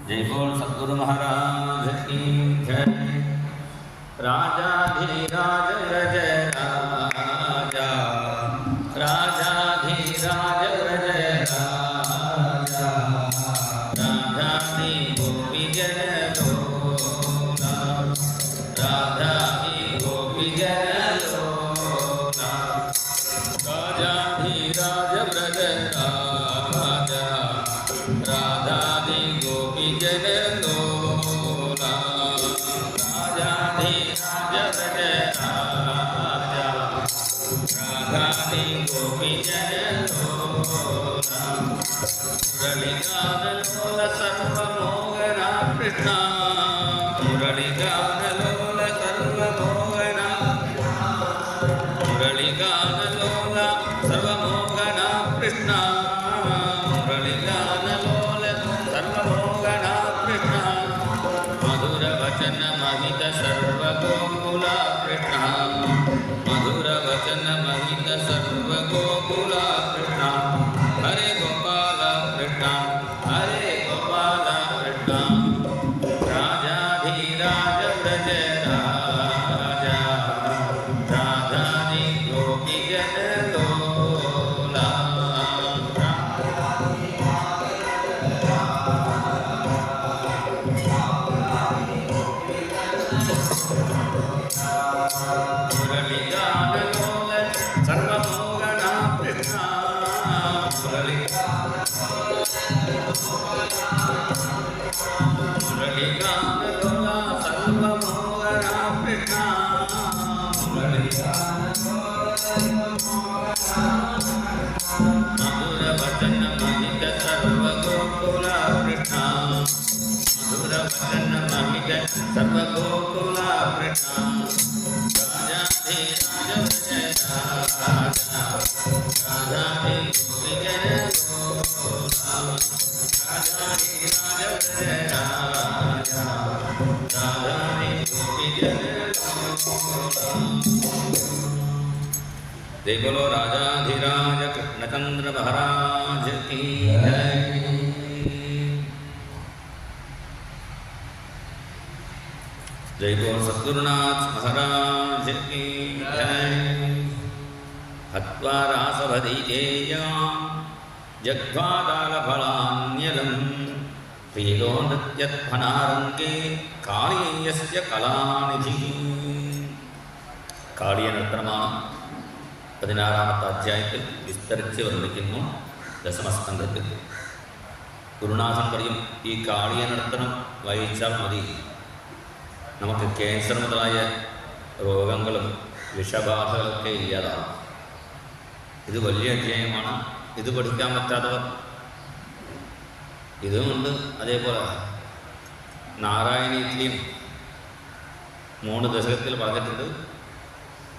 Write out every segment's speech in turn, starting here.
जय बोल सद्गुरु महाराज की जय। राजाधिराज जय राजा, राजाधिराज जय राजा, राजाधि गोपी जय लोला, राजाधि गोपी जय लोला, राजाधिराज ब्रज राजा, राधाधि गोपी जय लोला, राजाधिराज ब्रज राजा, राधाधि गोपी जय लोला, मुरलीगानलोल सर्वमोहना कृष्णा, मुरलीगानलोल सर्वमोहना, मुरलीगानलोल सर्वमोहना कृष्णा, मुरलीगानलोल सर्वमोहना कृष्णा, मधुरवचन महित सर्वगोकुला कृष्णा, मधुरवचन महित सर्वगोकुला कृष्णा, हरे गोपाल कृष्णा, हरे गोपाल कृष्णा, राजाधिराज ब्रज राजा, राधाधि गोपी जय लोला, मुरलीगानलोल सर्वमोहना कृष्णा, मुरलीगानलोल सर्वमोहना कृष्णा, मधुरवचन महित सर्वगोकुला कृष्णा, मधुरवचन महित सर्वगोकुला कृष्णा, राजाधिराज जय राजा, राधाधि गोपी जय लोला, राजाधिराज जय राजा, राधाधि गोपी जय लोला। जय बोलो राजाधिराज कृष्णचंद्र महाराज की जय। जय बोल सद्गुरुनाथ महाराज की जय। हत्वा रासभदीजेया जग्ध्वा दालफलान्यलं प्रियो नृत्यत्फनारङ्गे काळीयस्य कलानिधिः। കാളിയ നൃത്തമാണ് 16-ാമത്തെ അധ്യായത്തിൽ വിസ്തരിച്ച് വർണ്ണിക്കുന്നു ദശമസ്കന്ധത്തിൽ. ഗുരുനാഥൻ പറയും, ഈ കാളിയ നൃത്തനം വഹിച്ചാൽ മതി, നമുക്ക് ക്യാൻസർ മുതലായ രോഗങ്ങളും വിഷബാധകളൊക്കെ ഇല്ലാതാവും. ഇത് വലിയ അധ്യായമാണ്. ഇത് പഠിക്കാൻ പറ്റാത്തവർ ഇതുമുണ്ട്. അതേപോലെ നാരായണീയത്തിലും 3 ദശകത്തിൽ പറഞ്ഞിട്ടുണ്ട്.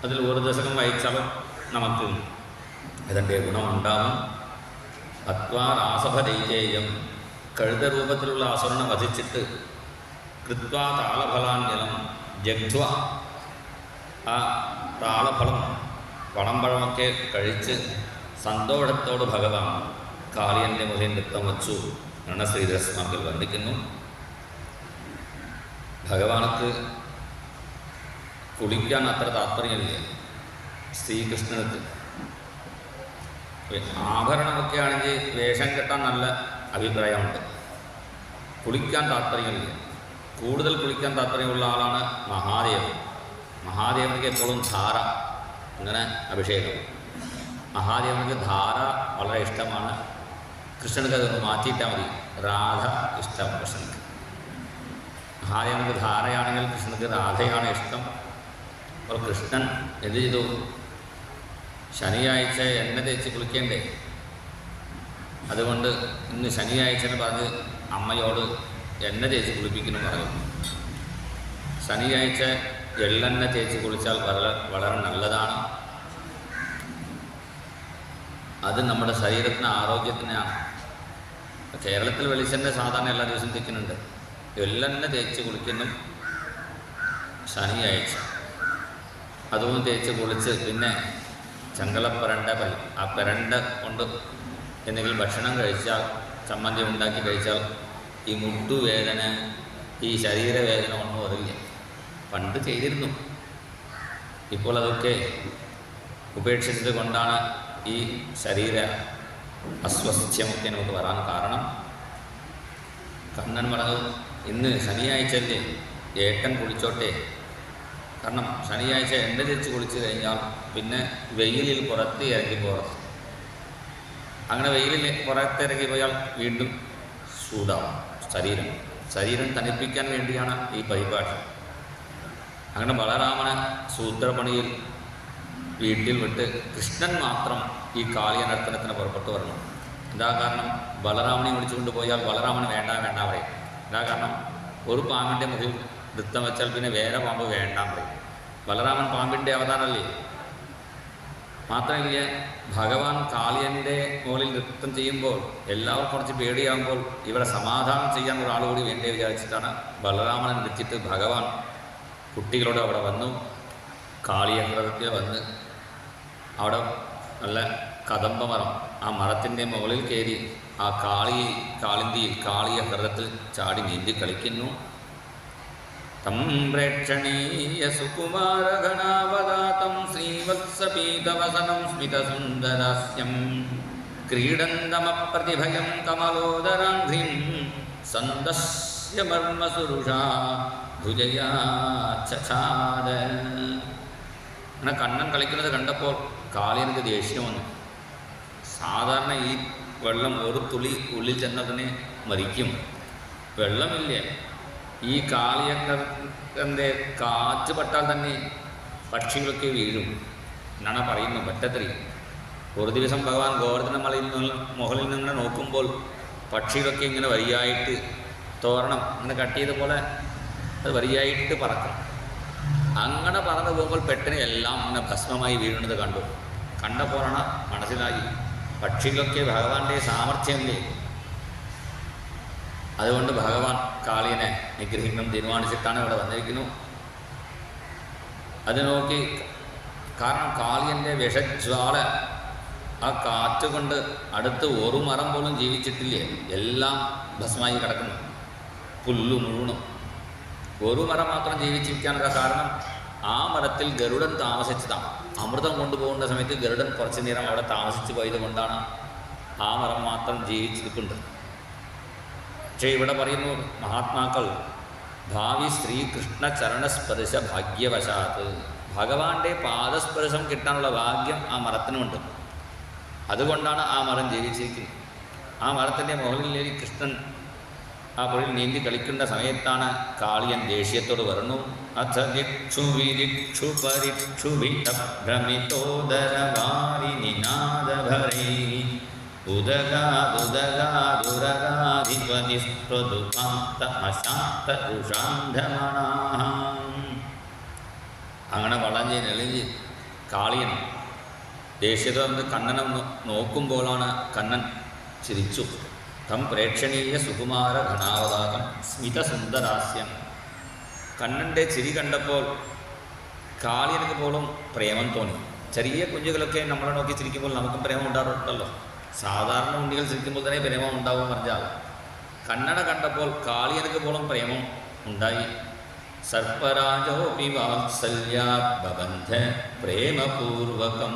അതിൽ ഒരു ദശകം വായിച്ചാലും നമുക്ക് അതിൻ്റെ ഗുണമുണ്ടാകും. അത്വാ രാസഭദൈജേയം, കഴുത രൂപത്തിലുള്ള അസുരനെ വധിച്ചിട്ട് കൃത്വാ താളഫലാന്യലം ജഗ്ധ്വ, ആ താളഫലം പഴമൊക്കെ കഴിച്ച് സന്തോഷത്തോട് ഭഗവാൻ കാളിയൻ്റെ മുഖേന നൃത്തം വച്ചു എന്ന ശ്രീധരസ്വാമികൾ വർണ്ണിക്കുന്നു. ഭഗവാനക്ക് കുളിക്കാൻ അത്ര താല്പര്യമില്ല ശ്രീകൃഷ്ണനക്ക്. ആഭരണമൊക്കെ ആണെങ്കിൽ വേഷം കെട്ടാൻ നല്ല അഭിപ്രായമുണ്ട്, കുളിക്കാൻ താല്പര്യമില്ല. കൂടുതൽ കുളിക്കാൻ താല്പര്യമുള്ള ആളാണ് മഹാദേവൻ. മഹാദേവനിക്ക് എപ്പോഴും ധാര, ഇങ്ങനെ അഭിഷേകം. മഹാദേവനിക്ക് ധാര വളരെ ഇഷ്ടമാണ്. കൃഷ്ണനക്ക് അതൊന്ന് മാറ്റിയിട്ടാൽ മതി. രാധ ഇഷ്ടം കൃഷ്ണനക്ക്. മഹാദേവനിക്ക് ധാരയാണെങ്കിൽ കൃഷ്ണനക്ക് രാധയാണ് ഇഷ്ടം. അപ്പോൾ കൃഷ്ണൻ എന്ത് ചെയ്തു? ശനിയാഴ്ച എണ്ണ തേച്ച് കുളിക്കേണ്ടേ? അതുകൊണ്ട് ഇന്ന് ശനിയാഴ്ച പറഞ്ഞ് അമ്മയോട് എണ്ണ തേച്ച് കുളിപ്പിക്കുന്നു പറയും. ശനിയാഴ്ച എള്ളെണ്ണ തേച്ച് കുളിച്ചാൽ വളരെ നല്ലതാണ്. അത് നമ്മുടെ ശരീരത്തിന് ആരോഗ്യത്തിനാണ്. കേരളത്തിൽ വെളിച്ചെണ്ണ സാധാരണ എല്ലാ ദിവസവും തേക്കുന്നുണ്ട്. എള്ളെണ്ണ തേച്ച് കുളിക്കുന്നു ശനിയാഴ്ച. അതും തേച്ച് കുളിച്ച് പിന്നെ ചങ്കളപ്പരണ്ട ആ പെരണ്ട കൊണ്ട് എന്തെങ്കിലും ഭക്ഷണം കഴിച്ചാൽ, ചമ്മന്തി ഉണ്ടാക്കി കഴിച്ചാൽ ഈ മുട്ടുവേദന, ഈ ശരീരവേദന ഒന്നും അറിയില്ല. പണ്ട് ചെയ്തിരുന്നു. ഇപ്പോൾ അതൊക്കെ ഉപേക്ഷിച്ചത് കൊണ്ടാണ് ഈ ശരീര അസ്വസ്ഥ്യമൊക്കെ നമുക്ക് വരാൻ കാരണം. കണ്ണൻ പറഞ്ഞത് ഇന്ന് ശനിയാഴ്ചയല്ലേ, ഏട്ടൻ കുളിച്ചോട്ടെ. കാരണം ശനിയാഴ്ച എണ്ണ തിരിച്ച് കുളിച്ച് കഴിഞ്ഞാൽ പിന്നെ വെയിലിൽ പുറത്ത് ഇറങ്ങി പോകാം. അങ്ങനെ വെയിലിൽ പുറത്തിറങ്ങി പോയാൽ വീണ്ടും ചൂടാവും ശരീരം തണുപ്പിക്കാൻ വേണ്ടിയാണ് ഈ പരിപാടി. അങ്ങനെ ബലരാമനെ സൂത്രപ്പണിയിൽ വീട്ടിൽ വിട്ട് കൃഷ്ണൻ മാത്രം ഈ കാളിയനർത്തനത്തിന് പുറപ്പെട്ടു വരണം. എന്താ കാരണം? ബലരാമനെ വിളിച്ചുകൊണ്ട് പോയാൽ ബലരാമന് വേണ്ട പറയും. എന്താ കാരണം? ഒരു പാമ്പിൻ്റെ മുഖം നൃത്തം വെച്ചാൽ പിന്നെ വേറെ പാമ്പ് വേണ്ടാൻ പറയും. ബലരാമൻ പാമ്പിൻ്റെ അവതാരമല്ലേ. മാത്രമല്ല, ഭഗവാൻ കാളിയൻ്റെ മുകളിൽ നൃത്തം ചെയ്യുമ്പോൾ എല്ലാവർക്കും കുറച്ച് പേടിയാകുമ്പോൾ ഇവിടെ സമാധാനം ചെയ്യാൻ ഒരാൾ കൂടി വേണ്ടേ വിചാരിച്ചിട്ടാണ് ബലരാമനെ വിളിച്ചിട്ട് ഭഗവാൻ കുട്ടികളോട് അവിടെ വന്നു. കാളിയഗ്രഹത്തിൽ വന്ന് അവിടെ നല്ല കദംബ മരം, ആ മരത്തിൻ്റെ മുകളിൽ കയറി ആ കാളിന്തിയിൽ കാളിയഗ്രഹത്തിൽ ചാടി നീന്തി കളിക്കുന്നു. തം പ്രേക്ഷണീയ സുകുമാരഗണാവതാതം ശ്രീവത്സപീതവസനം സ്മിതസുന്ദരാസ്യം ക്രീഡന്തമപ്രതിഭയം കമലോദരാംഘ്രിം സന്ദസ്യ മർമ്മസുരുഷാ ഭുജയാ ചഛാദ. അങ്ങനെ കണ്ണൻ കളിക്കുന്നത് കണ്ടപ്പോൾ കാളിയനക്ക് ദേഷ്യം വന്നു. സാധാരണ ഈ വെള്ളം ഒരു തുളി ഉള്ളിൽ ചെന്നതിനെ മരിക്കും. വെള്ളമില്ല. ഈ കാളിയൻ്റെ കാറ്റ് പട്ടാൽ തന്നെ പക്ഷികളൊക്കെ വീഴും എന്നാണ് പറയുന്നത്. പറ്റത്തിരി ഒരു ദിവസം ഭഗവാൻ ഗോവർദ്ധന മലയിൽ മുകളിൽ നിന്ന് നോക്കുമ്പോൾ പക്ഷികളൊക്കെ ഇങ്ങനെ വരിയായിട്ട് തോരണം ഇങ്ങനെ കട്ട് ചെയ്ത പോലെ അത് വരിയായിട്ട് പറക്കും. അങ്ങനെ പറന്നു പോകുമ്പോൾ പെട്ടെന്ന് എല്ലാം ഇങ്ങനെ ഭസ്മമായി വീഴുന്നത് കണ്ടപ്പോഴാണ് മനസ്സിലായി പക്ഷികളൊക്കെ ഭഗവാന്റെ സാമർഥ്യമല്ലേ. അതുകൊണ്ട് ഭഗവാൻ കാളിയനെ നിഗ്രഹിക്കണം തീരുമാനിച്ചിട്ടാണ് ഇവിടെ വന്നിരിക്കുന്നു. അത് നോക്കി, കാരണം കാളിയൻ്റെ വിഷജ്വാല ആ കാറ്റ് കൊണ്ട് അടുത്ത് ഒരു മരം പോലും ജീവിച്ചിട്ടില്ലേ, എല്ലാം ഭസ്മായി കിടക്കുന്നു. പുല്ലു മുഴുവനും. ഒരു മരം മാത്രം ജീവിച്ചിരിക്കാനുള്ള കാരണം ആ മരത്തിൽ ഗരുഡൻ താമസിച്ചതാണ്. അമൃതം കൊണ്ടുപോകേണ്ട സമയത്ത് ഗരുഡൻ കുറച്ചു നേരം അവിടെ താമസിച്ച് പോയത് കൊണ്ടാണ് ആ മരം മാത്രം ജീവിച്ചിരിക്കുന്നത്. പക്ഷേ ഇവിടെ പറയുന്നു മഹാത്മാക്കൾ, ഭാവി ശ്രീകൃഷ്ണ ചരണസ്പർശ ഭാഗ്യവശാത്ത്, ഭഗവാന്റെ പാദസ്പർശം കിട്ടാനുള്ള ഭാഗ്യം ആ മരത്തിനുണ്ട്. അതുകൊണ്ടാണ് ആ മരം ജീവിച്ചിരിക്കുന്നത്. ആ മരത്തിൻ്റെ മുകളിൽ കൃഷ്ണൻ ആ പുഴയിൽ നീന്തി കളിക്കുന്ന സമയത്താണ് കാളിയൻ ദേഷ്യത്തോട് പറഞ്ഞു. അഥ ദിക്ഷു വിദിക്ഷു പരിക്ഷു ഭ്രമിതോദരവാരി നിനാദഭരൈ അങ്ങനെ വളഞ്ഞ് നെളിഞ്ഞ് കാളിയൻ ദേഷ്യത്തോട് കണ്ണനെ നോക്കുമ്പോഴാണ് കണ്ണൻ ചിരിച്ചു. തം പ്രേക്ഷണീയ സുകുമാര ഘനാവതാകം സ്മിതസുന്ദരാസ്യം. കണ്ണൻ്റെ ചിരി കണ്ടപ്പോൾ കാളിയനക്ക് പോലും പ്രേമം തോന്നി. ചെറിയ കുഞ്ഞുങ്ങളൊക്കെ നമ്മളെ നോക്കി ചിരിക്കുമ്പോൾ നമുക്കും പ്രേമം ഉണ്ടാകാറുണ്ടല്ലോ. സാധാരണ ഉണ്ണികൾ ചിരിക്കുമ്പോൾ തന്നെ പ്രേമം ഉണ്ടാവും പറഞ്ഞാൽ, കണ്ണട കണ്ടപ്പോൾ കാളിയനക്ക് പോലും പ്രേമം ഉണ്ടായി. സർപ്പരാജോപി വാത്സല്യാത് ബബന്ധ പ്രേമപൂർവകം.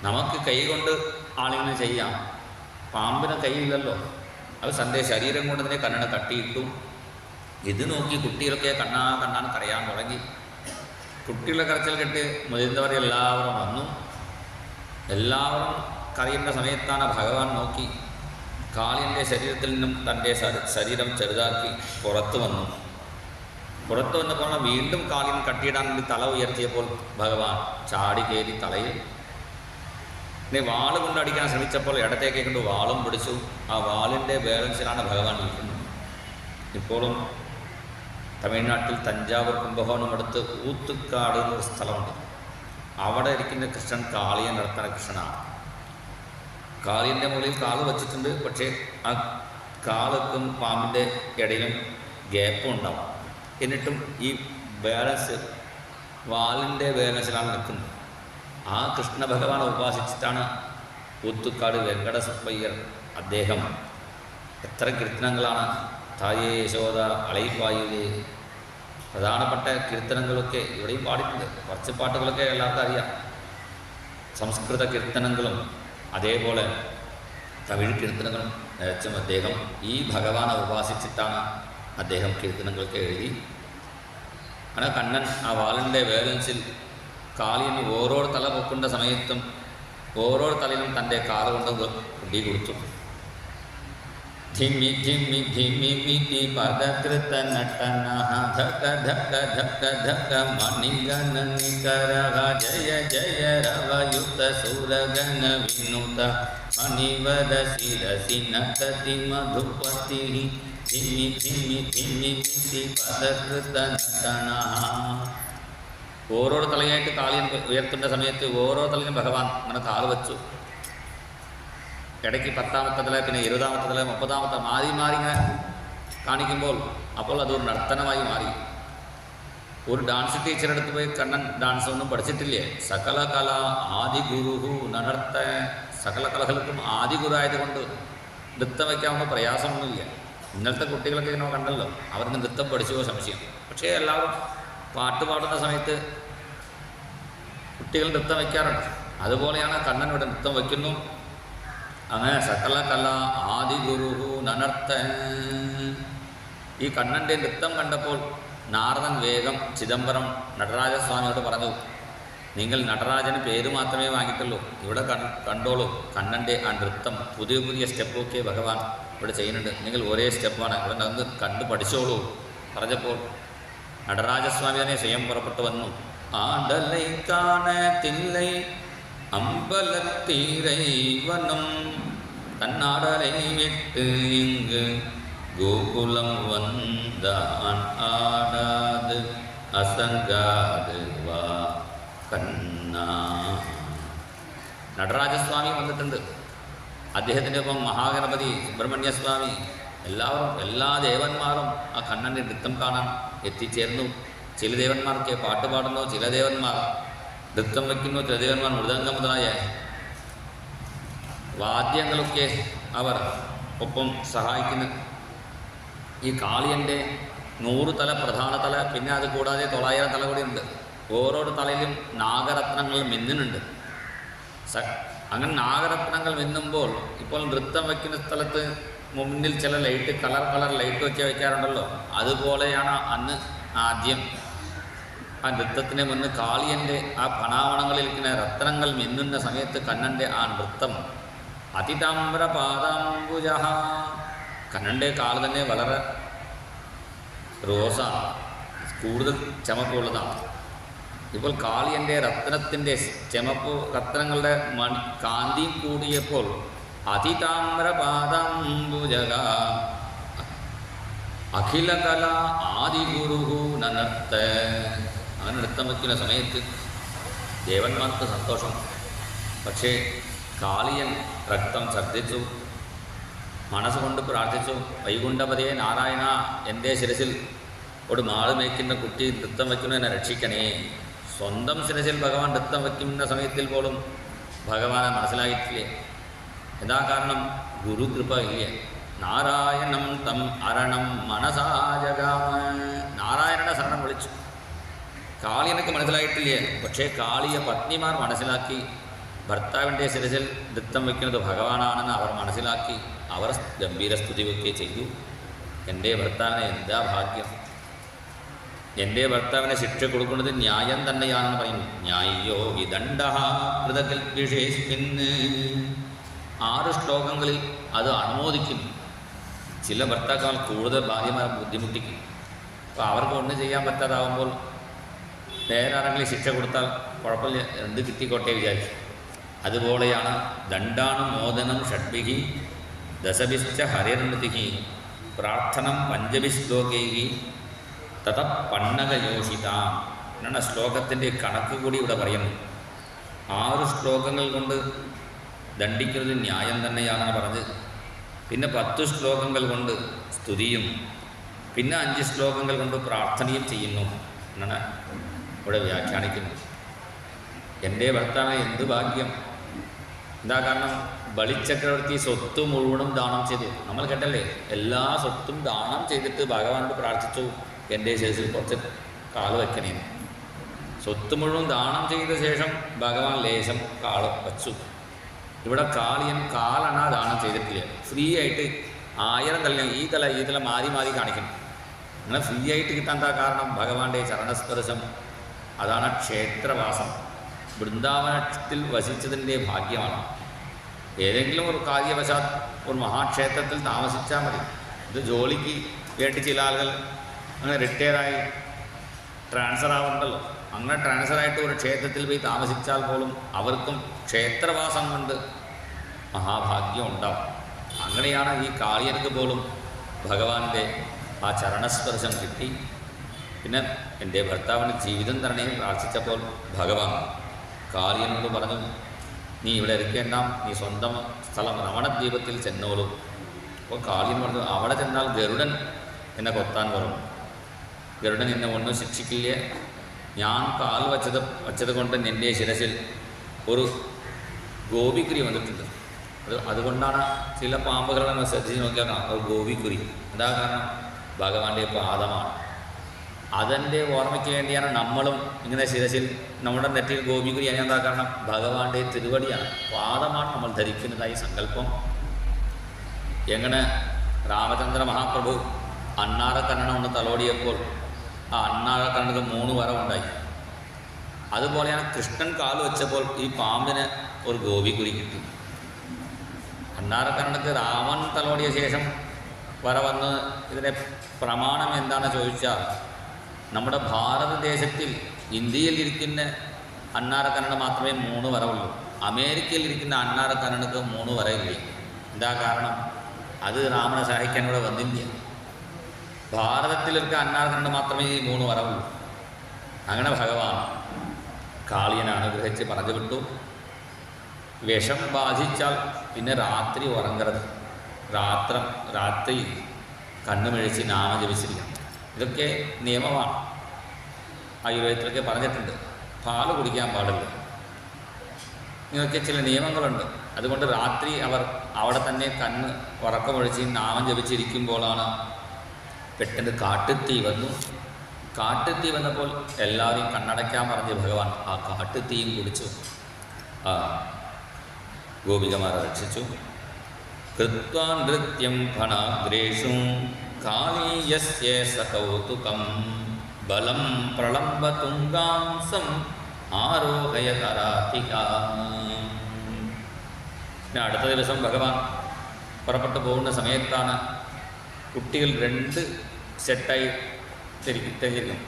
നമുക്ക് കൈകൊണ്ട് ആളിങ്ങനെ ചെയ്യാം, പാമ്പിന് കൈയില്ലല്ലോ. അത് ശരീരം കൊണ്ട് തന്നെ കണ്ണട കട്ടിയിട്ടു. ഇത് നോക്കി കുട്ടികളൊക്കെ കണ്ണാൻ കരയാൻ തുടങ്ങി. കുട്ടികളെ കരച്ചിൽ കെട്ട് മുതിർന്നവരെ എല്ലാവരും വന്നു. എല്ലാവരും കരയേണ്ട സമയത്താണ് ഭഗവാൻ നോക്കി കാളിയൻ്റെ ശരീരത്തിൽ നിന്നും തൻ്റെ ശരീരം ചെറുതാക്കി പുറത്തു വന്നപ്പോൾ വീണ്ടും കാളിയൻ കട്ടിയിടാൻ വേണ്ടി തല ഉയർത്തിയപ്പോൾ ഭഗവാൻ ചാടി കയറി തലയിൽ വാള് കൊണ്ടടിക്കാൻ ശ്രമിച്ചപ്പോൾ ഇടത്തേക്ക് കൊണ്ട് വാളും പിടിച്ചു. ആ വാളിൻ്റെ ബാലൻസിലാണ് ഭഗവാൻ നിൽക്കുന്നത്. ഇപ്പോഴും തമിഴ്നാട്ടിൽ തഞ്ചാവൂർ കുംഭകോണം അടുത്ത് ഊത്തുക്കാട് എന്നൊരു സ്ഥലമുണ്ട്. അവിടെ ഇരിക്കുന്ന കൃഷ്ണൻ കാളിയൻ നർത്തന കൃഷ്ണനാണ്. കാളിയൻ്റെ മുകളിൽ കാല് വച്ചിട്ടുണ്ട്. പക്ഷേ ആ കാലക്കും പാമ്പിൻ്റെ ഇടയിലും ഗ്യാപ്പും ഉണ്ടാവും. എന്നിട്ടും ഈ ബാലൻസ് വാളിൻ്റെ ബാലൻസിലാണ് നിൽക്കുന്നത്. ആ കൃഷ്ണ ഭഗവാനെ ഉപാസിച്ചിട്ടാണ് ഊത്തുക്കാട് വെങ്കടസുബ്ബയ്യർ അദ്ദേഹം എത്ര കീർത്തനങ്ങളാണ്! തായേ യശോദ അളയിപ്പായില്ലേ, പ്രധാനപ്പെട്ട കീർത്തനങ്ങളൊക്കെ ഇവിടെയും പാടിയിട്ടുണ്ട്. കുറച്ച് പാട്ടുകളൊക്കെ എല്ലാവർക്കും അറിയാം. സംസ്കൃത കീർത്തനങ്ങളും അതേപോലെ തമിഴ് കീർത്തനങ്ങളും നിരച്ചും അദ്ദേഹം ഈ ഭഗവാനെ ഉപാസിച്ചിട്ടാണ് അദ്ദേഹം കീർത്തനങ്ങളൊക്കെ എഴുതി. അങ്ങനെ കണ്ണൻ ആ വാളിൻ്റെ വേലൻസിൽ കാളിന് ഓരോ തല പൊക്കേണ്ട സമയത്തും ഓരോ തലയിലും തൻ്റെ കാലുകൊണ്ട് കുടി കൊടുത്തു. ധിമി ധിമി ധിമി മിതി പദകൃത നട്ടന ധക ധക ധക ധക മണിഗണ നികരഹ ജയ ജയ രവയുത സുരഗണ വിനുത മണിവര ശിരസി നതതി മധുപതി ധിമി ധിമി ധിമി മിതി പദകൃത നട്ടന. ഓരോ തലയായിട്ട് കാളിയൻ ഉയർത്തേണ്ട സമയത്ത് ഓരോ തലയിലും ഭഗവാൻ അങ്ങനെ കാല് വെച്ചു. ഇടയ്ക്ക് 10ാമത്തെ തല, പിന്നെ 20ാമത്തെ തല, 30ാമത്തെ മാറി മാറി ഇങ്ങനെ കാണിക്കുമ്പോൾ അപ്പോൾ അതൊരു നർത്തനമായി മാറി. ഒരു ഡാൻസ് ടീച്ചറുടെ അടുത്ത് പോയി കണ്ണൻ ഡാൻസ് ഒന്നും പഠിച്ചിട്ടില്ലേ? സകല കല ആദിഗുരു നനർത്ത, സകല കലകൾക്കും ആദിഗുരു ആയതുകൊണ്ട് നൃത്തം വയ്ക്കാവുന്ന പ്രയാസമൊന്നുമില്ല. ഇന്നലത്തെ കുട്ടികളൊക്കെ ഇങ്ങനെ കണ്ടല്ലോ, അവർക്ക് നൃത്തം പഠിച്ചുവോ സംശയം. പക്ഷേ എല്ലാവരും പാട്ട് പാടുന്ന സമയത്ത് കുട്ടികൾ നൃത്തം വയ്ക്കാറുണ്ട്. അതുപോലെയാണ് കണ്ണൻ ഇവിടെ നൃത്തം വയ്ക്കുന്നു. അങ്ങനെ സകല കല ആദിഗുരു നനർത്ത. ഈ കണ്ണൻ്റെ നൃത്തം കണ്ടപ്പോൾ നാരദൻ വേഗം ചിദംബരം നടരാജസ്വാമിയോട് പറഞ്ഞു, നിങ്ങൾ നടരാജന് പേര് മാത്രമേ വാങ്ങിയിട്ടുള്ളൂ, ഇവിടെ കണ്ടോളൂ കണ്ണൻ്റെ ആ നൃത്തം, പുതിയ പുതിയ സ്റ്റെപ്പൊക്കെ ഭഗവാൻ ഇവിടെ ചെയ്യുന്നുണ്ട്, നിങ്ങൾ ഒരേ സ്റ്റെപ്പാണ്, ഇവിടെ നിന്ന് കണ്ടു പഠിച്ചോളൂ പറഞ്ഞപ്പോൾ നടരാജസ്വാമി തന്നെ സ്വയം പുറപ്പെട്ടു വന്നു. ആടലൈ കാണ തില്ലൈ അമ്പലത്തീரை വനം തന്നാടலை விட்டு இங்கு கோகுலம் வந்தான் ஆடாது அசங்காது வா കണ്ണാ. നടരാജസ്വാമി വന്നിട്ടുണ്ട്. അദ്ദേഹത്തിൻ്റെ ഒപ്പം മഹാഗണപതി, സുബ്രഹ്മണ്യസ്വാമി, എല്ലാവരും എല്ലാ ദേവന്മാരും ആ കണ്ണൻ്റെ നൃത്തം കാണാൻ എത്തിച്ചേർന്നു. ചില ദേവന്മാർക്ക് പാട്ട് പാടുന്നു, ചില ദേവന്മാർ നൃത്തം വയ്ക്കുന്നു, ചില ദേവന്മാർ മൃദംഗം മുതലായ വാദ്യങ്ങളൊക്കെ അവർ ഒപ്പം സഹായിക്കുന്നു. ഈ കാളിയൻ്റെ 100 തല പ്രധാന തല, പിന്നെ അത് കൂടാതെ 900 തല കൂടി ഉണ്ട്. ഓരോ തലയിലും നാഗരത്നങ്ങൾ മിന്നുന്നുണ്ട്. അങ്ങനെ നാഗരത്നങ്ങൾ മിന്നുമ്പോൾ ഇപ്പോൾ നൃത്തം വയ്ക്കുന്ന സ്ഥലത്ത് മുന്നിൽ ചില ലൈറ്റ് കളർ ലൈറ്റ് ഒക്കെ വയ്ക്കാറുണ്ടല്ലോ, അതുപോലെയാണ് അന്ന് ആദ്യം ആ നൃത്തത്തിന് മുന്ന് കാളിയൻ്റെ ആ പണാവണങ്ങളിലിരിക്കുന്ന രത്നങ്ങൾ മിന്നുന്ന സമയത്ത് കണ്ണൻ്റെ ആ നൃത്തം അതിതാമ്ര പാദാംബുജ. കണ്ണൻ്റെ കാല് തന്നെ വളരെ റോസാണ്, കൂടുതൽ ചമപ്പുള്ളതാണ്. ഇപ്പോൾ കാളിയൻ്റെ രത്നത്തിൻ്റെ ചമപ്പ്, രത്നങ്ങളുടെ കാന്തി കൂടിയപ്പോൾ അതിതാമ്ര പാദാംബുജ അഖിലകല ആദിഗുരു നനർത്ത. അങ്ങനെ നൃത്തം വയ്ക്കുന്ന സമയത്ത് ദേവന്മാർക്ക് സന്തോഷം. പക്ഷേ കാളിയൻ രക്തം ഛർദ്ദിച്ചു, മനസ്സുകൊണ്ട് പ്രാർത്ഥിച്ചു, വൈകുണ്ഠപതിയെ നാരായണ, എൻ്റെ ശിരസിൽ ഒരു മാള് മേയ്ക്കുന്ന കുട്ടി നൃത്തം വയ്ക്കുന്നതിനെ രക്ഷിക്കണേ. സ്വന്തം ശിരസിൽ ഭഗവാൻ നൃത്തം വയ്ക്കുന്ന സമയത്തിൽ പോലും ഭഗവാനെ മനസ്സിലായിട്ടില്ലേ? എന്താ കാരണം? ഗുരുകൃപ ഇല്ലേ. നാരായണം തം അരണം മനസാജഗാമ. നാരായണനെ ശരണം വിളിച്ചു. കാളിയനക്ക് മനസ്സിലായിട്ടില്ലേ? പക്ഷേ കാളിയ പത്നിമാർ മനസ്സിലാക്കി. ഭർത്താവിൻ്റെ ശിരസിൽ നൃത്തം വയ്ക്കുന്നത് ഭഗവാനാണെന്ന് അവർ മനസ്സിലാക്കി. അവർ ഗംഭീര സ്തുതിയൊക്കെ ചെയ്തു. എൻ്റെ ഭർത്താവിനെ എന്താ ഭാഗ്യം! എൻ്റെ ഭർത്താവിനെ ശിക്ഷ കൊടുക്കുന്നത് ന്യായം തന്നെയാണെന്ന് പറയുന്നു. ന്യായോ വിദണ്ഡ കൃതകൽപിഷേസ്മിന്. 6 ശ്ലോകങ്ങളിൽ അത് അനുമോദിക്കുന്നു. ചില ഭർത്താക്കൾ കൂടുതൽ ഭാര്യമാരെ ബുദ്ധിമുട്ടിക്കും. അപ്പോൾ അവർക്ക് ഒന്നും ചെയ്യാൻ പറ്റാതാവുമ്പോൾ വേറെ ആരെങ്കിലും ശിക്ഷ കൊടുത്താൽ കുഴപ്പമില്ല, എന്ത് കിട്ടിക്കോട്ടെ വിചാരിക്കും. അതുപോലെയാണ് ദണ്ഡാണു മോദനം ഷഡ്ഭിഹി ദശഭിശ്ച ഹരിർമൃതിഹി പ്രാർത്ഥനം പഞ്ചഭിശ്ലോകൈഹി തത പണ്ണകയോഷിത എന്നാണ് ശ്ലോകത്തിൻ്റെ കണക്ക് കൂടി ഇവിടെ പറയുന്നു. 6 ശ്ലോകങ്ങൾ കൊണ്ട് ദണ്ഡിക്കുന്നത് ന്യായം തന്നെയാണെന്ന് പറഞ്ഞ്, പിന്നെ 10 ശ്ലോകങ്ങൾ കൊണ്ട് സ്തുതിയും, പിന്നെ 5 ശ്ലോകങ്ങൾ കൊണ്ട് പ്രാർത്ഥനയും ചെയ്യുന്നു എന്നാണ് ഇവിടെ വ്യാഖ്യാനിക്കുന്നത്. എൻ്റെ ഭർത്താവിന് എന്ത് ഭാഗ്യം! എന്താ കാരണം? ബലിച്ചക്രവർത്തി സ്വത്ത് മുഴുവനും ദാനം ചെയ്തു. നമ്മൾ കേട്ടല്ലേ, എല്ലാ സ്വത്തും ദാനം ചെയ്തിട്ട് ഭഗവാനോട് പ്രാർത്ഥിച്ചു, എൻ്റെ ശേഷിൽ കുറച്ച് കാല് വയ്ക്കണേ. സ്വത്ത് മുഴുവൻ ദാനം ചെയ്ത ശേഷം ഭഗവാൻ ലേശം കാല് വച്ചു. ഇവിടെ കാളിയൻ കാലണ ദാനം ചെയ്തിട്ടില്ല. ഫ്രീ ആയിട്ട് 1000 തല ഈ തല മാറി മാറി കാണിക്കണം. അങ്ങനെ ഫ്രീ ആയിട്ട് കിട്ടാൻ എന്താ കാരണം? ഭഗവാന്റെ ചരണസ്പർശം. അതാണ് ക്ഷേത്രവാസം. വൃന്ദാവനത്തിൽ വസിച്ചതിൻ്റെ ഭാഗ്യമാണ്. ഏതെങ്കിലും ഒരു കാര്യവശാൽ ഒരു മഹാക്ഷേത്രത്തിൽ താമസിച്ചാൽ മതി. ഇത് ജോലിക്ക് വേണ്ടി ചില ആളുകൾ അങ്ങനെ റിട്ടയറായി ട്രാൻസ്ഫർ ആവുന്നുണ്ടല്ലോ. അങ്ങനെ ട്രാൻസ്ഫറായിട്ട് ഒരു ക്ഷേത്രത്തിൽ പോയി താമസിച്ചാൽ പോലും അവർക്കും ക്ഷേത്രവാസം കൊണ്ട് മഹാഭാഗ്യം ഉണ്ടാവും. അങ്ങനെയാണ് ഈ കാളിയർക്ക് പോലും ഭഗവാന്റെ ആ ചരണസ്പർശം കിട്ടി. പിന്നെ എൻ്റെ ഭർത്താവിന് ജീവിതം തരണേ പ്രാർത്ഥിച്ചപ്പോൾ ഭഗവാൻ കാളിയനോട് പറഞ്ഞു, നീ ഇവിടെ ഇരിക്കേണ്ട, നീ സ്വന്തം സ്ഥലം രമണദ്വീപത്തിൽ ചെന്നോളൂ. അപ്പോൾ കാളിയൻ പറഞ്ഞു, അവിടെ ചെന്നാൽ ഗരുഡൻ എന്നെ കൊത്താൻ പറഞ്ഞു. ഗരുഡൻ എന്നെ ഒന്നും ശിക്ഷിക്കില്ല. ഞാൻ കാൽ വച്ചത് കൊണ്ട് എൻ്റെ ശിരസിൽ ഒരു ഗോപിക്കുരി വന്നിട്ടുണ്ട്. അതുകൊണ്ടാണ് ചില പാമ്പുകളെ നമ്മൾ ശ്രദ്ധിച്ച് നോക്കിയാൽ കാണാം, ഒരു ഗോപിക്കുരി. എന്താ കാരണം? ഭഗവാന്റെ പാദമാണ്. അതിൻ്റെ ഓർമ്മയ്ക്ക് വേണ്ടിയാണ് നമ്മളും ഇങ്ങനെ ശിരസിൽ നമ്മുടെ നെറ്റിയിൽ ഗോപിക്കുരി അണിയാൻ. എന്താ കാരണം? ഭഗവാന്റെ തിരുവടിയാണ്, പാദമാണ് നമ്മൾ ധരിക്കുന്നതായി സങ്കല്പം. എങ്ങനെ രാമചന്ദ്ര മഹാപ്രഭു അണ്ണാറക്കണ്ണനെ ഒന്ന് തലോടിയപ്പോൾ ആ അണ്ണാറക്കണ്ണക്ക് 3 വരവുണ്ടായി. അതുപോലെയാണ് കൃഷ്ണൻ കാല് വെച്ചപ്പോൾ ഈ പാമ്പിന് ഒരു ഗോപിക്കുരി കിട്ടി. അണ്ണാറക്കണ്ണക്ക് രാമൻ തലോടിയ ശേഷം വര വന്ന് ഇതിൻ്റെ പ്രമാണം എന്താണെന്ന് ചോദിച്ചാൽ, നമ്മുടെ ഭാരതദേശത്തിൽ ഇന്ത്യയിൽ ഇരിക്കുന്ന അണ്ണാറക്കണ്ണന് മാത്രമേ 3 വരവുള്ളൂ. അമേരിക്കയിൽ ഇരിക്കുന്ന അണ്ണാറക്കണ്ണനക്ക് 3 വരയില്ലേ. എന്താ കാരണം? അത് രാമനെ സഹായിക്കാൻ ഇവിടെ വന്നില്ല. ഭാരതത്തിലിരിക്കുന്ന അണ്ണാറക്കണ്ണന് മാത്രമേ ഈ 3 വരവുള്ളൂ. അങ്ങനെ ഭഗവാൻ കാളിയനെ അനുഗ്രഹിച്ച് പറഞ്ഞു വിട്ടു, വിഷം ബാധിച്ചാൽ പിന്നെ രാത്രി ഉറങ്ങരുത്, രാത്രി കണ്ണുമിഴിച്ച് നാമം ജപിച്ചിരിക്കണം. ഇതൊക്കെ നിയമമാണ്, ആയുർവേദത്തിലൊക്കെ പറഞ്ഞിട്ടുണ്ട്. പാല് കുടിക്കാൻ പാടില്ല, ഇങ്ങനെയൊക്കെ ചില നിയമങ്ങളുണ്ട്. അതുകൊണ്ട് രാത്രി അവർ അവിടെ തന്നെ കണ്ണ് ഉറക്കമൊഴിച്ച് നാമം ജപിച്ചിരിക്കുമ്പോഴാണ് പെട്ടെന്ന് കാട്ടുതീ വന്നു. കാട്ടുതീ വന്നപ്പോൾ എല്ലാവരെയും കണ്ണടയ്ക്കാൻ പറഞ്ഞ് ഭഗവാൻ ആ കാട്ടുതീയും കുടിച്ചു ഗോപികമാരെ രക്ഷിച്ചു. കൃത്വാ നൃത്യം ഫണാഗ്രേഷു കാളീയസ്യ സകൗതുകം ബലം പ്രളംബതുംഗാംസം ആരോഹയതരാധികാ. പിന്നെ അടുത്ത ദിവസം ഭഗവാൻ പുറപ്പെട്ടു പോകുന്ന സമയത്താണ് കുട്ടികൾ 2 സെറ്റായി തിരിക്കും.